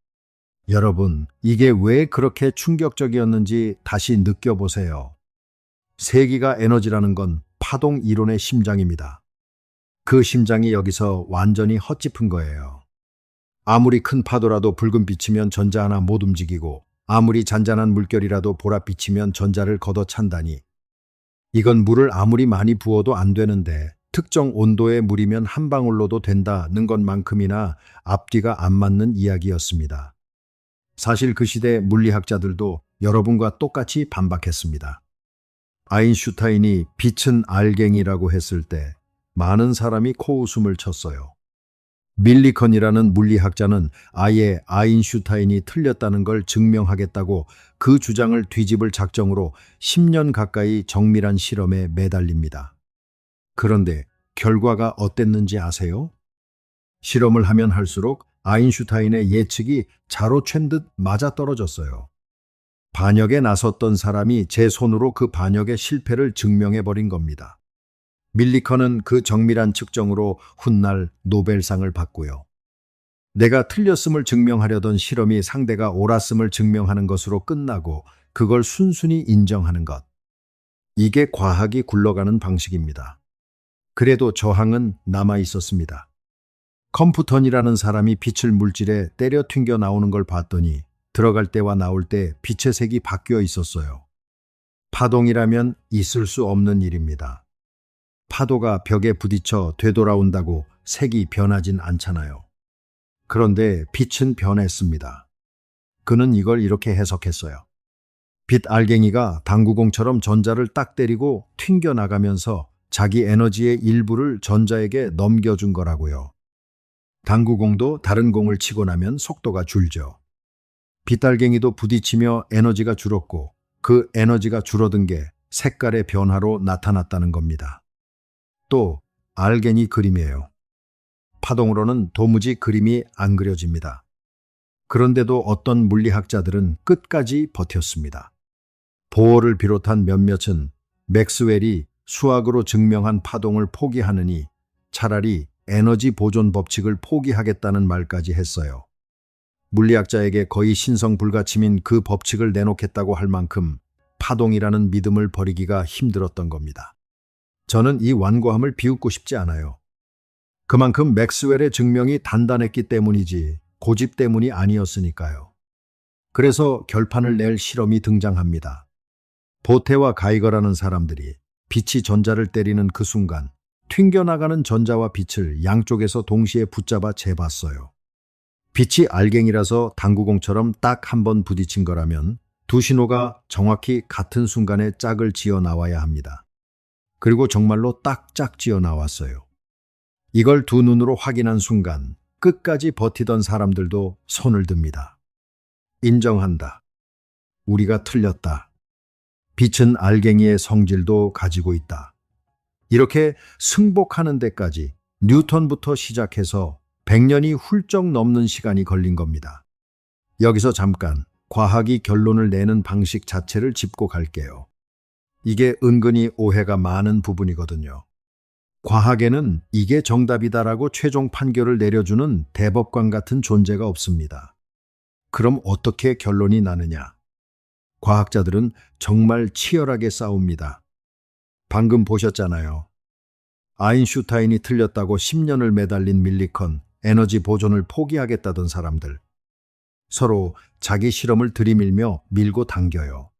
여러분, 이게 왜 그렇게 충격적이었는지 다시 느껴보세요. 세기가 에너지라는 건 파동 이론의 심장입니다. 그 심장이 여기서 완전히 헛짚은 거예요. 아무리 큰 파도라도 붉은 빛이면 전자 하나 못 움직이고 아무리 잔잔한 물결이라도 보랏빛이면 전자를 걷어찬다니. 이건 물을 아무리 많이 부어도 안 되는데 특정 온도의 물이면 한 방울로도 된다는 것만큼이나 앞뒤가 안 맞는 이야기였습니다. 사실 그 시대 물리학자들도 여러분과 똑같이 반박했습니다. 아인슈타인이 빛은 알갱이라고 했을 때 많은 사람이 코웃음을 쳤어요. 밀리컨이라는 물리학자는 아예 아인슈타인이 틀렸다는 걸 증명하겠다고 그 주장을 뒤집을 작정으로 10년 가까이 정밀한 실험에 매달립니다. 그런데 결과가 어땠는지 아세요? 실험을 하면 할수록 아인슈타인의 예측이 자로챈 듯 맞아떨어졌어요. 반역에 나섰던 사람이 제 손으로 그 반역의 실패를 증명해버린 겁니다. 밀리컨은 그 정밀한 측정으로 훗날 노벨상을 받고요. 내가 틀렸음을 증명하려던 실험이 상대가 옳았음을 증명하는 것으로 끝나고 그걸 순순히 인정하는 것. 이게 과학이 굴러가는 방식입니다. 그래도 저항은 남아 있었습니다. 컴퓨턴이라는 사람이 빛을 물질에 때려 튕겨 나오는 걸 봤더니 들어갈 때와 나올 때 빛의 색이 바뀌어 있었어요. 파동이라면 있을 수 없는 일입니다. 파도가 벽에 부딪혀 되돌아온다고 색이 변하진 않잖아요. 그런데 빛은 변했습니다. 그는 이걸 이렇게 해석했어요. 빛 알갱이가 당구공처럼 전자를 딱 때리고 튕겨 나가면서 자기 에너지의 일부를 전자에게 넘겨준 거라고요. 당구공도 다른 공을 치고 나면 속도가 줄죠. 빛알갱이도 부딪히며 에너지가 줄었고 그 에너지가 줄어든 게 색깔의 변화로 나타났다는 겁니다. 또 알갱이 그림이에요. 파동으로는 도무지 그림이 안 그려집니다. 그런데도 어떤 물리학자들은 끝까지 버텼습니다. 보어를 비롯한 몇몇은 맥스웰이 수학으로 증명한 파동을 포기하느니 차라리 에너지 보존 법칙을 포기하겠다는 말까지 했어요. 물리학자에게 거의 신성불가침인 그 법칙을 내놓겠다고 할 만큼 파동이라는 믿음을 버리기가 힘들었던 겁니다. 저는 이 완고함을 비웃고 싶지 않아요. 그만큼 맥스웰의 증명이 단단했기 때문이지 고집 때문이 아니었으니까요. 그래서 결판을 낼 실험이 등장합니다. 보테와 가이거라는 사람들이 빛이 전자를 때리는 그 순간 튕겨나가는 전자와 빛을 양쪽에서 동시에 붙잡아 재봤어요. 빛이 알갱이라서 당구공처럼 딱 한 번 부딪힌 거라면 두 신호가 정확히 같은 순간에 짝을 지어 나와야 합니다. 그리고 정말로 딱 짝지어 나왔어요. 이걸 두 눈으로 확인한 순간 끝까지 버티던 사람들도 손을 듭니다. 인정한다. 우리가 틀렸다. 빛은 알갱이의 성질도 가지고 있다. 이렇게 승복하는 데까지 뉴턴부터 시작해서 100년이 훌쩍 넘는 시간이 걸린 겁니다. 여기서 잠깐 과학이 결론을 내는 방식 자체를 짚고 갈게요. 이게 은근히 오해가 많은 부분이거든요. 과학에는 이게 정답이다라고 최종 판결을 내려주는 대법관 같은 존재가 없습니다. 그럼 어떻게 결론이 나느냐? 과학자들은 정말 치열하게 싸웁니다. 방금 보셨잖아요. 아인슈타인이 틀렸다고 10년을 매달린 밀리컨, 에너지 보존을 포기하겠다던 사람들. 서로 자기 실험을 들이밀며 밀고 당겨요.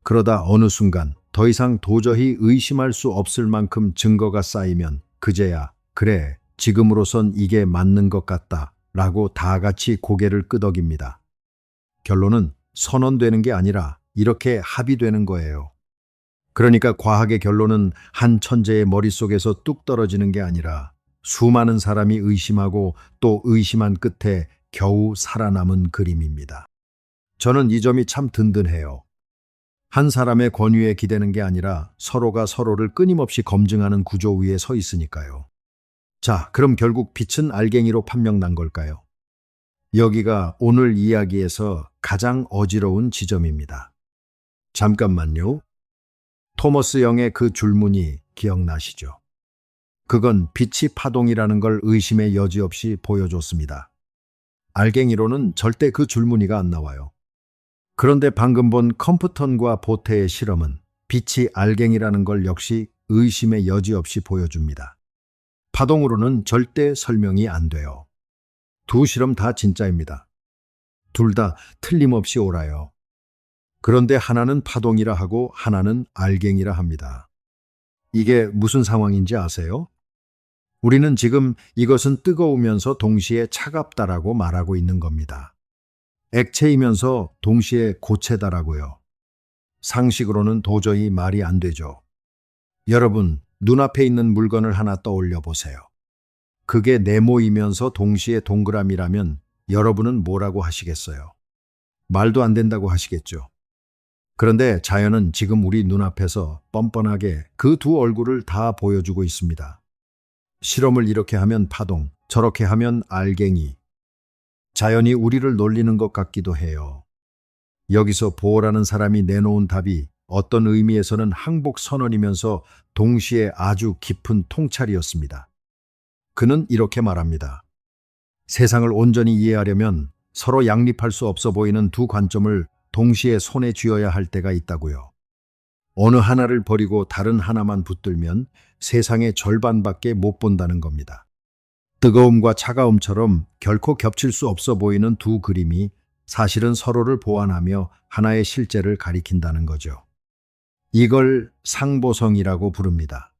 그러다 어느 순간 더 이상 도저히 의심할 수 없을 만큼 증거가 쌓이면 그제야 그래, 지금으로선 이게 맞는 것 같다 라고 다 같이 고개를 끄덕입니다. 결론은 선언되는 게 아니라 이렇게 합의되는 거예요. 그러니까 과학의 결론은 한 천재의 머릿속에서 뚝 떨어지는 게 아니라 수많은 사람이 의심하고 또 의심한 끝에 겨우 살아남은 그림입니다. 저는 이 점이 참 든든해요. 한 사람의 권위에 기대는 게 아니라 서로가 서로를 끊임없이 검증하는 구조 위에 서 있으니까요. 자, 그럼 결국 빛은 알갱이로 판명난 걸까요? 여기가 오늘 이야기에서 가장 어지러운 지점입니다. 잠깐만요. 토머스 영의 그 줄무늬 기억나시죠? 그건 빛이 파동이라는 걸 의심의 여지 없이 보여줬습니다. 알갱이로는 절대 그 줄무늬가 안 나와요. 그런데 방금 본 컴퓨턴과 보테의 실험은 빛이 알갱이라는 걸 역시 의심의 여지 없이 보여줍니다. 파동으로는 절대 설명이 안 돼요. 두 실험 다 진짜입니다. 둘 다 틀림없이 옳아요. 그런데 하나는 파동이라 하고 하나는 알갱이라 합니다. 이게 무슨 상황인지 아세요? 우리는 지금 이것은 뜨거우면서 동시에 차갑다라고 말하고 있는 겁니다. 액체이면서 동시에 고체다라고요. 상식으로는 도저히 말이 안 되죠. 여러분, 눈앞에 있는 물건을 하나 떠올려 보세요. 그게 네모이면서 동시에 동그라미라면 여러분은 뭐라고 하시겠어요? 말도 안 된다고 하시겠죠. 그런데 자연은 지금 우리 눈앞에서 뻔뻔하게 그 두 얼굴을 다 보여주고 있습니다. 실험을 이렇게 하면 파동, 저렇게 하면 알갱이. 자연이 우리를 놀리는 것 같기도 해요. 여기서 보어라는 사람이 내놓은 답이 어떤 의미에서는 항복 선언이면서 동시에 아주 깊은 통찰이었습니다. 그는 이렇게 말합니다. 세상을 온전히 이해하려면 서로 양립할 수 없어 보이는 두 관점을 동시에 손에 쥐어야 할 때가 있다고요. 어느 하나를 버리고 다른 하나만 붙들면 세상의 절반밖에 못 본다는 겁니다. 뜨거움과 차가움처럼 결코 겹칠 수 없어 보이는 두 그림이 사실은 서로를 보완하며 하나의 실제를 가리킨다는 거죠. 이걸 상보성이라고 부릅니다.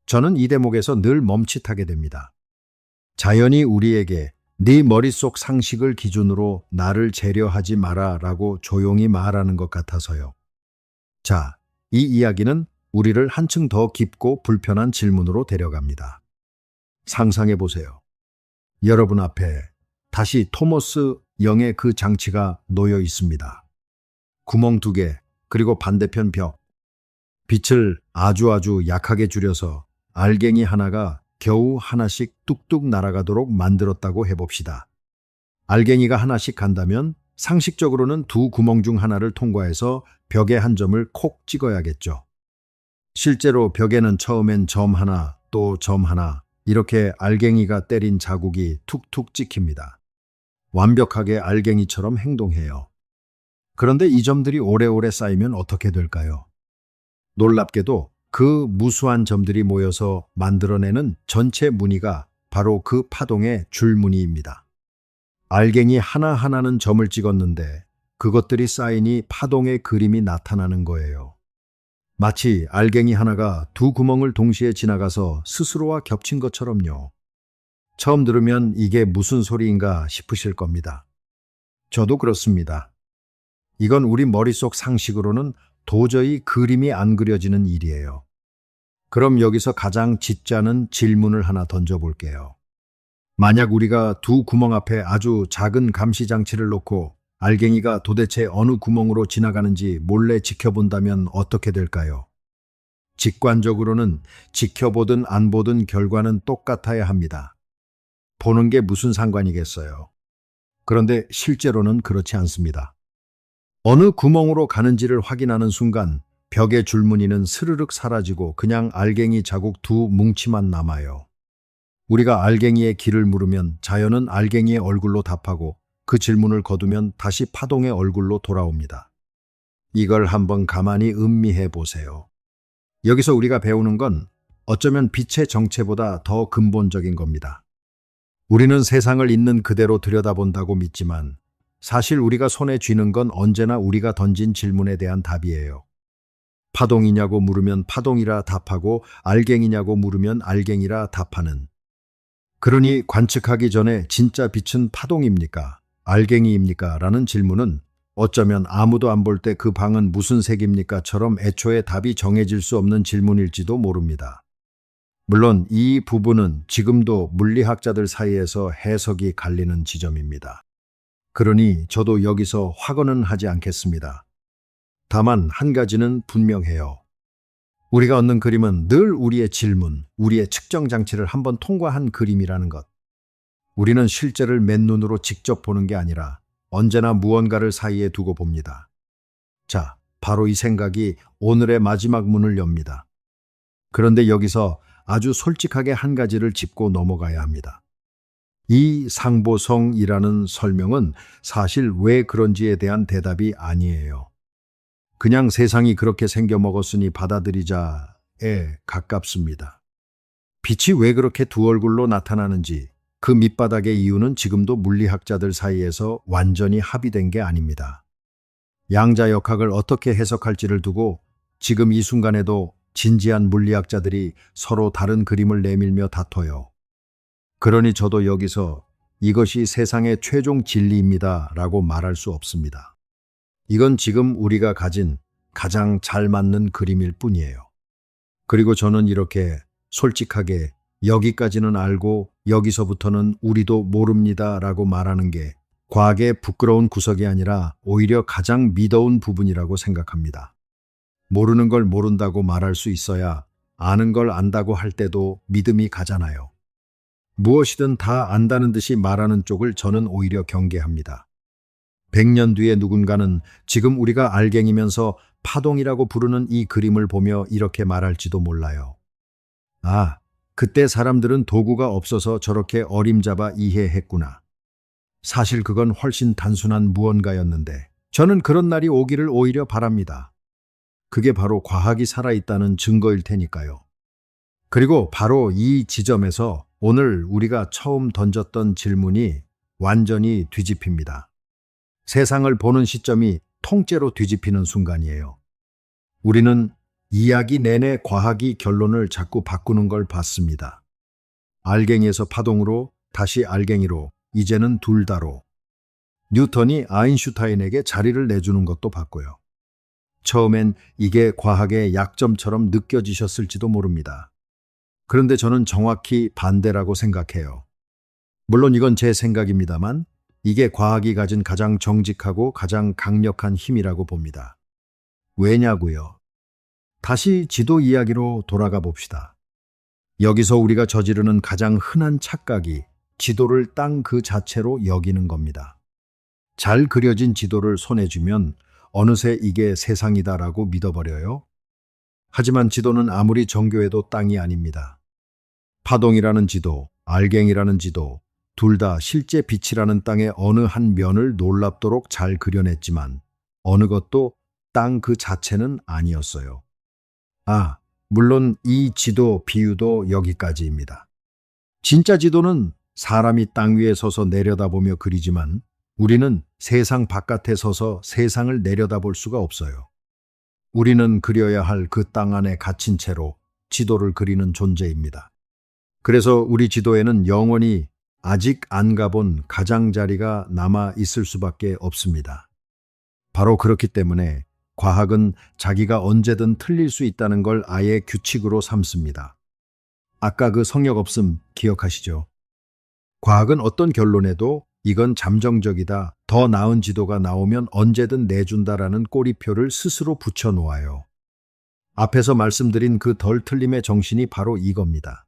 저는 이 대목에서 늘 멈칫하게 됩니다. 자연이 우리에게 네 머릿속 상식을 기준으로 나를 재려하지 마라 라고 조용히 말하는 것 같아서요. 자, 이 이야기는 우리를 한층 더 깊고 불편한 질문으로 데려갑니다. 상상해 보세요. 여러분 앞에 다시 토머스 영의 그 장치가 놓여 있습니다. 구멍 2개, 그리고 반대편 벽. 빛을 아주 약하게 줄여서 알갱이 하나가 겨우 하나씩 뚝뚝 날아가도록 만들었다고 해봅시다. 알갱이가 하나씩 간다면 상식적으로는 두 구멍 중 하나를 통과해서 벽에 한 점을 콕 찍어야겠죠. 실제로 벽에는 처음엔 점 하나, 또 점 하나, 이렇게 알갱이가 때린 자국이 툭툭 찍힙니다. 완벽하게 알갱이처럼 행동해요. 그런데 이 점들이 오래오래 쌓이면 어떻게 될까요? 놀랍게도 그 무수한 점들이 모여서 만들어내는 전체 무늬가 바로 그 파동의 줄무늬입니다. 알갱이 하나하나는 점을 찍었는데 그것들이 쌓이니 파동의 그림이 나타나는 거예요. 마치 알갱이 하나가 두 구멍을 동시에 지나가서 스스로와 겹친 것처럼요. 처음 들으면 이게 무슨 소리인가 싶으실 겁니다. 저도 그렇습니다. 이건 우리 머릿속 상식으로는 도저히 그림이 안 그려지는 일이에요. 그럼 여기서 가장 짓자는 질문을 하나 던져볼게요. 만약 우리가 두 구멍 앞에 아주 작은 감시장치를 놓고 알갱이가 도대체 어느 구멍으로 지나가는지 몰래 지켜본다면 어떻게 될까요? 직관적으로는 지켜보든 안 보든 결과는 똑같아야 합니다. 보는 게 무슨 상관이겠어요. 그런데 실제로는 그렇지 않습니다. 어느 구멍으로 가는지를 확인하는 순간 벽의 줄무늬는 스르륵 사라지고 그냥 알갱이 자국 두 뭉치만 남아요. 우리가 알갱이의 길을 물으면 자연은 알갱이의 얼굴로 답하고 그 질문을 거두면 다시 파동의 얼굴로 돌아옵니다. 이걸 한번 가만히 음미해 보세요. 여기서 우리가 배우는 건 어쩌면 빛의 정체보다 더 근본적인 겁니다. 우리는 세상을 있는 그대로 들여다본다고 믿지만 사실 우리가 손에 쥐는 건 언제나 우리가 던진 질문에 대한 답이에요. 파동이냐고 물으면 파동이라 답하고 알갱이냐고 물으면 알갱이라 답하는. 그러니 관측하기 전에 진짜 빛은 파동입니까? 알갱이입니까? 라는 질문은 어쩌면 아무도 안 볼 때 그 방은 무슨 색입니까?처럼 애초에 답이 정해질 수 없는 질문일지도 모릅니다. 물론 이 부분은 지금도 물리학자들 사이에서 해석이 갈리는 지점입니다. 그러니 저도 여기서 확언은 하지 않겠습니다. 다만 한 가지는 분명해요. 우리가 얻는 그림은 늘 우리의 질문, 우리의 측정 장치를 한번 통과한 그림이라는 것. 우리는 실제를 맨눈으로 직접 보는 게 아니라 언제나 무언가를 사이에 두고 봅니다. 자, 바로 이 생각이 오늘의 마지막 문을 엽니다. 그런데 여기서 아주 솔직하게 한 가지를 짚고 넘어가야 합니다. 이 상보성이라는 설명은 사실 왜 그런지에 대한 대답이 아니에요. 그냥 세상이 그렇게 생겨 먹었으니 받아들이자에 가깝습니다. 빛이 왜 그렇게 두 얼굴로 나타나는지 그 밑바닥의 이유는 지금도 물리학자들 사이에서 완전히 합의된 게 아닙니다. 양자역학을 어떻게 해석할지를 두고 지금 이 순간에도 진지한 물리학자들이 서로 다른 그림을 내밀며 다퉈요. 그러니 저도 여기서 이것이 세상의 최종 진리입니다 라고 말할 수 없습니다. 이건 지금 우리가 가진 가장 잘 맞는 그림일 뿐이에요. 그리고 저는 이렇게 솔직하게 여기까지는 알고 여기서부터는 우리도 모릅니다 라고 말하는 게 과학의 부끄러운 구석이 아니라 오히려 가장 미더운 부분이라고 생각합니다. 모르는 걸 모른다고 말할 수 있어야 아는 걸 안다고 할 때도 믿음이 가잖아요. 무엇이든 다 안다는 듯이 말하는 쪽을 저는 오히려 경계합니다. 100년 뒤에 누군가는 지금 우리가 알갱이면서 파동이라고 부르는 이 그림을 보며 이렇게 말할지도 몰라요. 아, 그때 사람들은 도구가 없어서 저렇게 어림잡아 이해했구나. 사실 그건 훨씬 단순한 무언가였는데 저는 그런 날이 오기를 오히려 바랍니다. 그게 바로 과학이 살아있다는 증거일 테니까요. 그리고 바로 이 지점에서 오늘 우리가 처음 던졌던 질문이 완전히 뒤집힙니다. 세상을 보는 시점이 통째로 뒤집히는 순간이에요. 우리는 이야기 내내 과학이 결론을 자꾸 바꾸는 걸 봤습니다. 알갱이에서 파동으로, 다시 알갱이로, 이제는 둘 다로. 뉴턴이 아인슈타인에게 자리를 내주는 것도 봤고요. 처음엔 이게 과학의 약점처럼 느껴지셨을지도 모릅니다. 그런데 저는 정확히 반대라고 생각해요. 물론 이건 제 생각입니다만 이게 과학이 가진 가장 정직하고 가장 강력한 힘이라고 봅니다. 왜냐고요? 다시 지도 이야기로 돌아가 봅시다. 여기서 우리가 저지르는 가장 흔한 착각이 지도를 땅 그 자체로 여기는 겁니다. 잘 그려진 지도를 손에 쥐면 어느새 이게 세상이다라고 믿어버려요. 하지만 지도는 아무리 정교해도 땅이 아닙니다. 파동이라는 지도, 알갱이라는 지도, 둘 다 실제 빛이라는 땅의 어느 한 면을 놀랍도록 잘 그려냈지만 어느 것도 땅 그 자체는 아니었어요. 아, 물론 이 지도 비유도 여기까지입니다. 진짜 지도는 사람이 땅 위에 서서 내려다보며 그리지만 우리는 세상 바깥에 서서 세상을 내려다볼 수가 없어요. 우리는 그려야 할 그 땅 안에 갇힌 채로 지도를 그리는 존재입니다. 그래서 우리 지도에는 영원히 아직 안 가본 가장자리가 남아 있을 수밖에 없습니다. 바로 그렇기 때문에 과학은 자기가 언제든 틀릴 수 있다는 걸 아예 규칙으로 삼습니다. 아까 그 성역 없음 기억하시죠? 과학은 어떤 결론에도 이건 잠정적이다, 더 나은 지도가 나오면 언제든 내준다라는 꼬리표를 스스로 붙여놓아요. 앞에서 말씀드린 그 덜 틀림의 정신이 바로 이겁니다.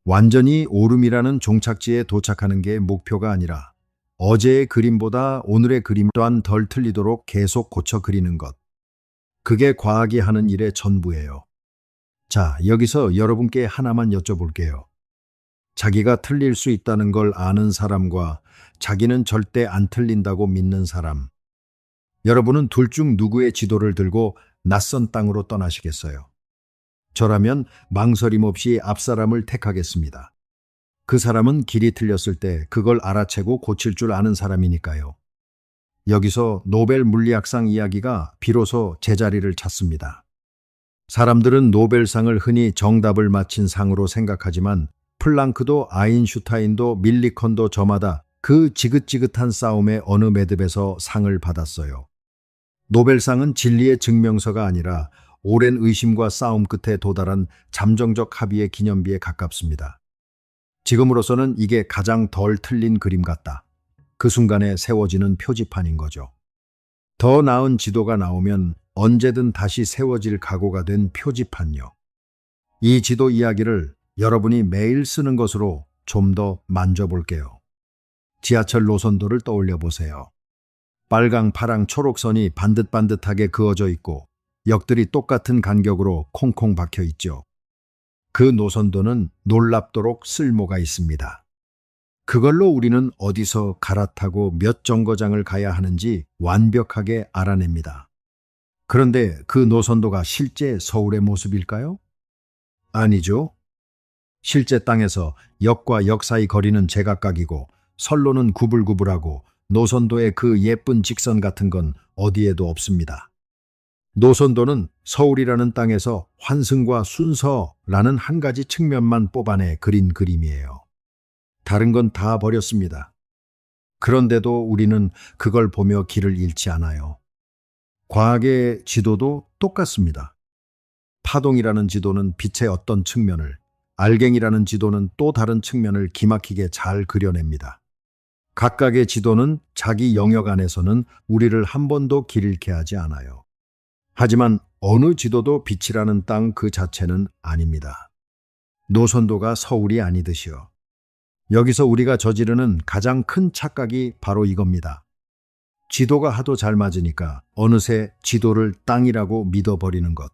완전히 오름이라는 종착지에 도착하는 게 목표가 아니라 어제의 그림보다 오늘의 그림 또한 덜 틀리도록 계속 고쳐 그리는 것. 그게 과학이 하는 일의 전부예요. 자, 여기서 여러분께 하나만 여쭤볼게요. 자기가 틀릴 수 있다는 걸 아는 사람과 자기는 절대 안 틀린다고 믿는 사람. 여러분은 둘 중 누구의 지도를 들고 낯선 땅으로 떠나시겠어요? 저라면 망설임 없이 앞사람을 택하겠습니다. 그 사람은 길이 틀렸을 때 그걸 알아채고 고칠 줄 아는 사람이니까요. 여기서 노벨 물리학상 이야기가 비로소 제자리를 찾습니다. 사람들은 노벨상을 흔히 정답을 맞힌 상으로 생각하지만 플랑크도 아인슈타인도 밀리컨도 저마다 그 지긋지긋한 싸움의 어느 매듭에서 상을 받았어요. 노벨상은 진리의 증명서가 아니라 오랜 의심과 싸움 끝에 도달한 잠정적 합의의 기념비에 가깝습니다. 지금으로서는 이게 가장 덜 틀린 그림 같다. 그 순간에 세워지는 표지판인 거죠. 더 나은 지도가 나오면 언제든 다시 세워질 각오가 된 표지판요. 이 지도 이야기를 여러분이 매일 쓰는 것으로 좀 더 만져볼게요. 지하철 노선도를 떠올려 보세요. 빨강, 파랑, 초록선이 반듯반듯하게 그어져 있고 역들이 똑같은 간격으로 콩콩 박혀 있죠. 그 노선도는 놀랍도록 쓸모가 있습니다. 그걸로 우리는 어디서 갈아타고 몇 정거장을 가야 하는지 완벽하게 알아냅니다. 그런데 그 노선도가 실제 서울의 모습일까요? 아니죠. 실제 땅에서 역과 역 사이 거리는 제각각이고 선로는 구불구불하고 노선도의 그 예쁜 직선 같은 건 어디에도 없습니다. 노선도는 서울이라는 땅에서 환승과 순서라는 한 가지 측면만 뽑아내 그린 그림이에요. 다른 건 다 버렸습니다. 그런데도 우리는 그걸 보며 길을 잃지 않아요. 과학의 지도도 똑같습니다. 파동이라는 지도는 빛의 어떤 측면을, 알갱이라는 지도는 또 다른 측면을 기막히게 잘 그려냅니다. 각각의 지도는 자기 영역 안에서는 우리를 한 번도 길 잃게 하지 않아요. 하지만 어느 지도도 빛이라는 땅 그 자체는 아닙니다. 노선도가 서울이 아니듯이요. 여기서 우리가 저지르는 가장 큰 착각이 바로 이겁니다. 지도가 하도 잘 맞으니까 어느새 지도를 땅이라고 믿어버리는 것.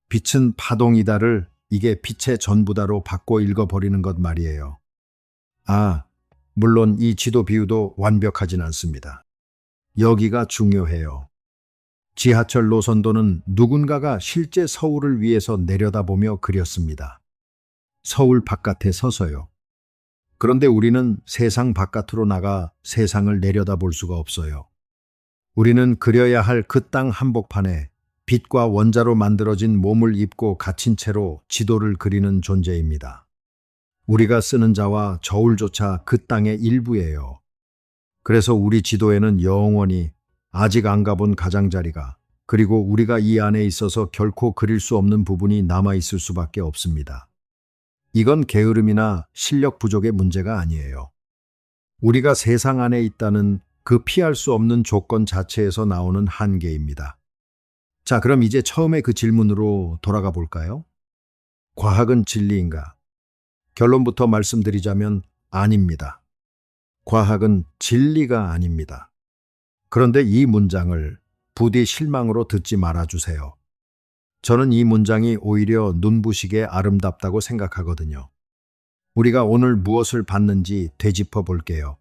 빛은 파동이다를 이게 빛의 전부다로 바꿔 읽어버리는 것 말이에요. 물론 이 지도 비유도 완벽하진 않습니다. 여기가 중요해요. 지하철 노선도는 누군가가 실제 서울을 위해서 내려다보며 그렸습니다. 서울 바깥에 서서요. 그런데 우리는 세상 바깥으로 나가 세상을 내려다볼 수가 없어요. 우리는 그려야 할 그 땅 한복판에 빛과 원자로 만들어진 몸을 입고 갇힌 채로 지도를 그리는 존재입니다. 우리가 쓰는 자와 저울조차 그 땅의 일부예요. 그래서 우리 지도에는 영원히 아직 안 가본 가장자리가, 그리고 우리가 이 안에 있어서 결코 그릴 수 없는 부분이 남아있을 수밖에 없습니다. 이건 게으름이나 실력 부족의 문제가 아니에요. 우리가 세상 안에 있다는 그 피할 수 없는 조건 자체에서 나오는 한계입니다. 자, 그럼 이제 처음에 그 질문으로 돌아가 볼까요? 과학은 진리인가? 결론부터 말씀드리자면 아닙니다. 과학은 진리가 아닙니다. 그런데 이 문장을 부디 실망으로 듣지 말아주세요. 저는 이 문장이 오히려 눈부시게 아름답다고 생각하거든요. 우리가 오늘 무엇을 봤는지 되짚어 볼게요.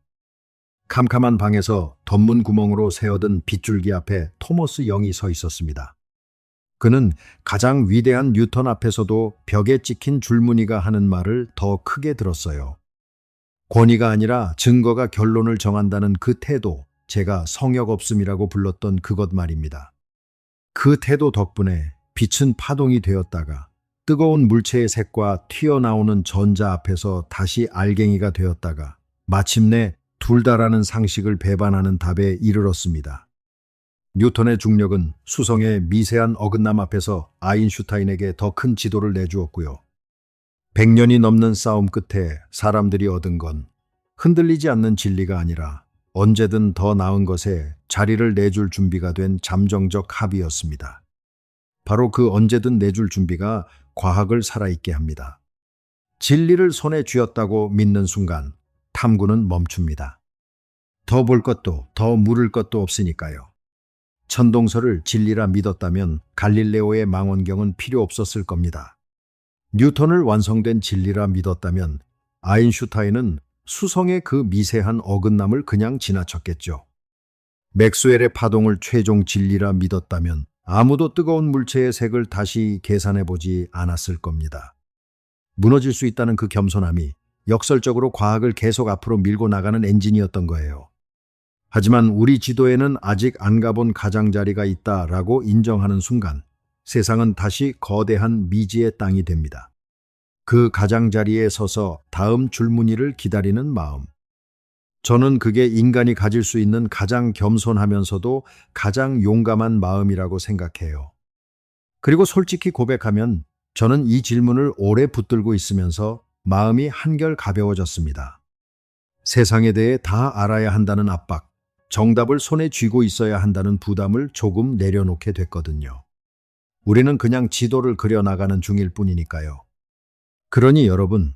캄캄한 방에서 덧문 구멍으로 새어든 빗줄기 앞에 토머스 영이 서 있었습니다. 그는 가장 위대한 뉴턴 앞에서도 벽에 찍힌 줄무늬가 하는 말을 더 크게 들었어요. 권위가 아니라 증거가 결론을 정한다는 그 태도, 제가 성역 없음이라고 불렀던 그것 말입니다. 그 태도 덕분에 빛은 파동이 되었다가 뜨거운 물체의 색과 튀어나오는 전자 앞에서 다시 알갱이가 되었다가 마침내 둘 다라는 상식을 배반하는 답에 이르렀습니다. 뉴턴의 중력은 수성의 미세한 어긋남 앞에서 아인슈타인에게 더 큰 지도를 내주었고요. 100년이 넘는 싸움 끝에 사람들이 얻은 건 흔들리지 않는 진리가 아니라 언제든 더 나은 것에 자리를 내줄 준비가 된 잠정적 합의였습니다. 바로 그 언제든 내줄 준비가 과학을 살아있게 합니다. 진리를 손에 쥐었다고 믿는 순간 탐구는 멈춥니다. 더 볼 것도 더 물을 것도 없으니까요. 천동설을 진리라 믿었다면 갈릴레오의 망원경은 필요 없었을 겁니다. 뉴턴을 완성된 진리라 믿었다면 아인슈타인은 수성의 그 미세한 어긋남을 그냥 지나쳤겠죠. 맥스웰의 파동을 최종 진리라 믿었다면 아무도 뜨거운 물체의 색을 다시 계산해보지 않았을 겁니다. 무너질 수 있다는 그 겸손함이 역설적으로 과학을 계속 앞으로 밀고 나가는 엔진이었던 거예요. 하지만 우리 지도에는 아직 안 가본 가장자리가 있다라고 인정하는 순간 세상은 다시 거대한 미지의 땅이 됩니다. 그 가장자리에 서서 다음 줄무늬를 기다리는 마음. 저는 그게 인간이 가질 수 있는 가장 겸손하면서도 가장 용감한 마음이라고 생각해요. 그리고 솔직히 고백하면 저는 이 질문을 오래 붙들고 있으면서 마음이 한결 가벼워졌습니다. 세상에 대해 다 알아야 한다는 압박, 정답을 손에 쥐고 있어야 한다는 부담을 조금 내려놓게 됐거든요. 우리는 그냥 지도를 그려나가는 중일 뿐이니까요. 그러니 여러분,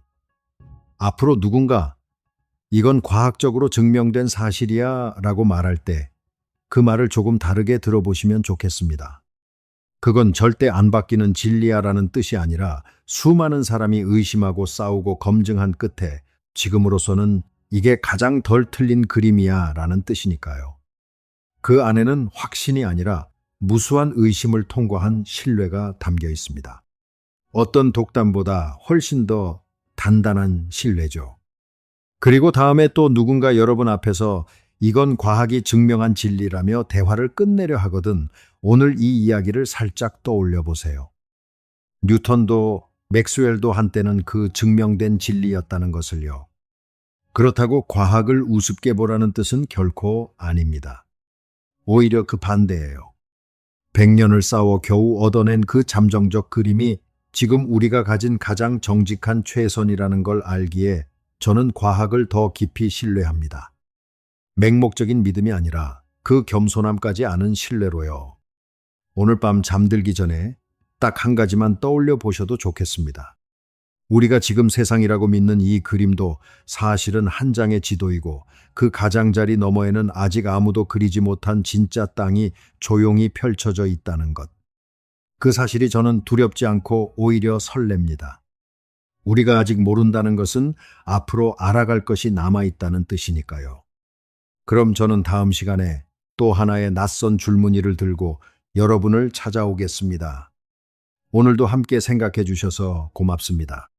앞으로 누군가 이건 과학적으로 증명된 사실이야 라고 말할 때 그 말을 조금 다르게 들어보시면 좋겠습니다. 그건 절대 안 바뀌는 진리야라는 뜻이 아니라 수많은 사람이 의심하고 싸우고 검증한 끝에 지금으로서는 이게 가장 덜 틀린 그림이야 라는 뜻이니까요. 그 안에는 확신이 아니라 무수한 의심을 통과한 신뢰가 담겨 있습니다. 어떤 독담보다 훨씬 더 단단한 신뢰죠. 그리고 다음에 또 누군가 여러분 앞에서 이건 과학이 증명한 진리라며 대화를 끝내려 하거든 오늘 이 이야기를 살짝 떠올려 보세요. 뉴턴도 맥스웰도 한때는 그 증명된 진리였다는 것을요. 그렇다고 과학을 우습게 보라는 뜻은 결코 아닙니다. 오히려 그 반대예요. 100년을 싸워 겨우 얻어낸 그 잠정적 그림이 지금 우리가 가진 가장 정직한 최선이라는 걸 알기에 저는 과학을 더 깊이 신뢰합니다. 맹목적인 믿음이 아니라 그 겸손함까지 아는 신뢰로요. 오늘 밤 잠들기 전에 딱 한 가지만 떠올려 보셔도 좋겠습니다. 우리가 지금 세상이라고 믿는 이 그림도 사실은 한 장의 지도이고 그 가장자리 너머에는 아직 아무도 그리지 못한 진짜 땅이 조용히 펼쳐져 있다는 것. 그 사실이 저는 두렵지 않고 오히려 설렙니다. 우리가 아직 모른다는 것은 앞으로 알아갈 것이 남아있다는 뜻이니까요. 그럼 저는 다음 시간에 또 하나의 낯선 줄무늬를 들고 여러분을 찾아오겠습니다. 오늘도 함께 생각해 주셔서 고맙습니다.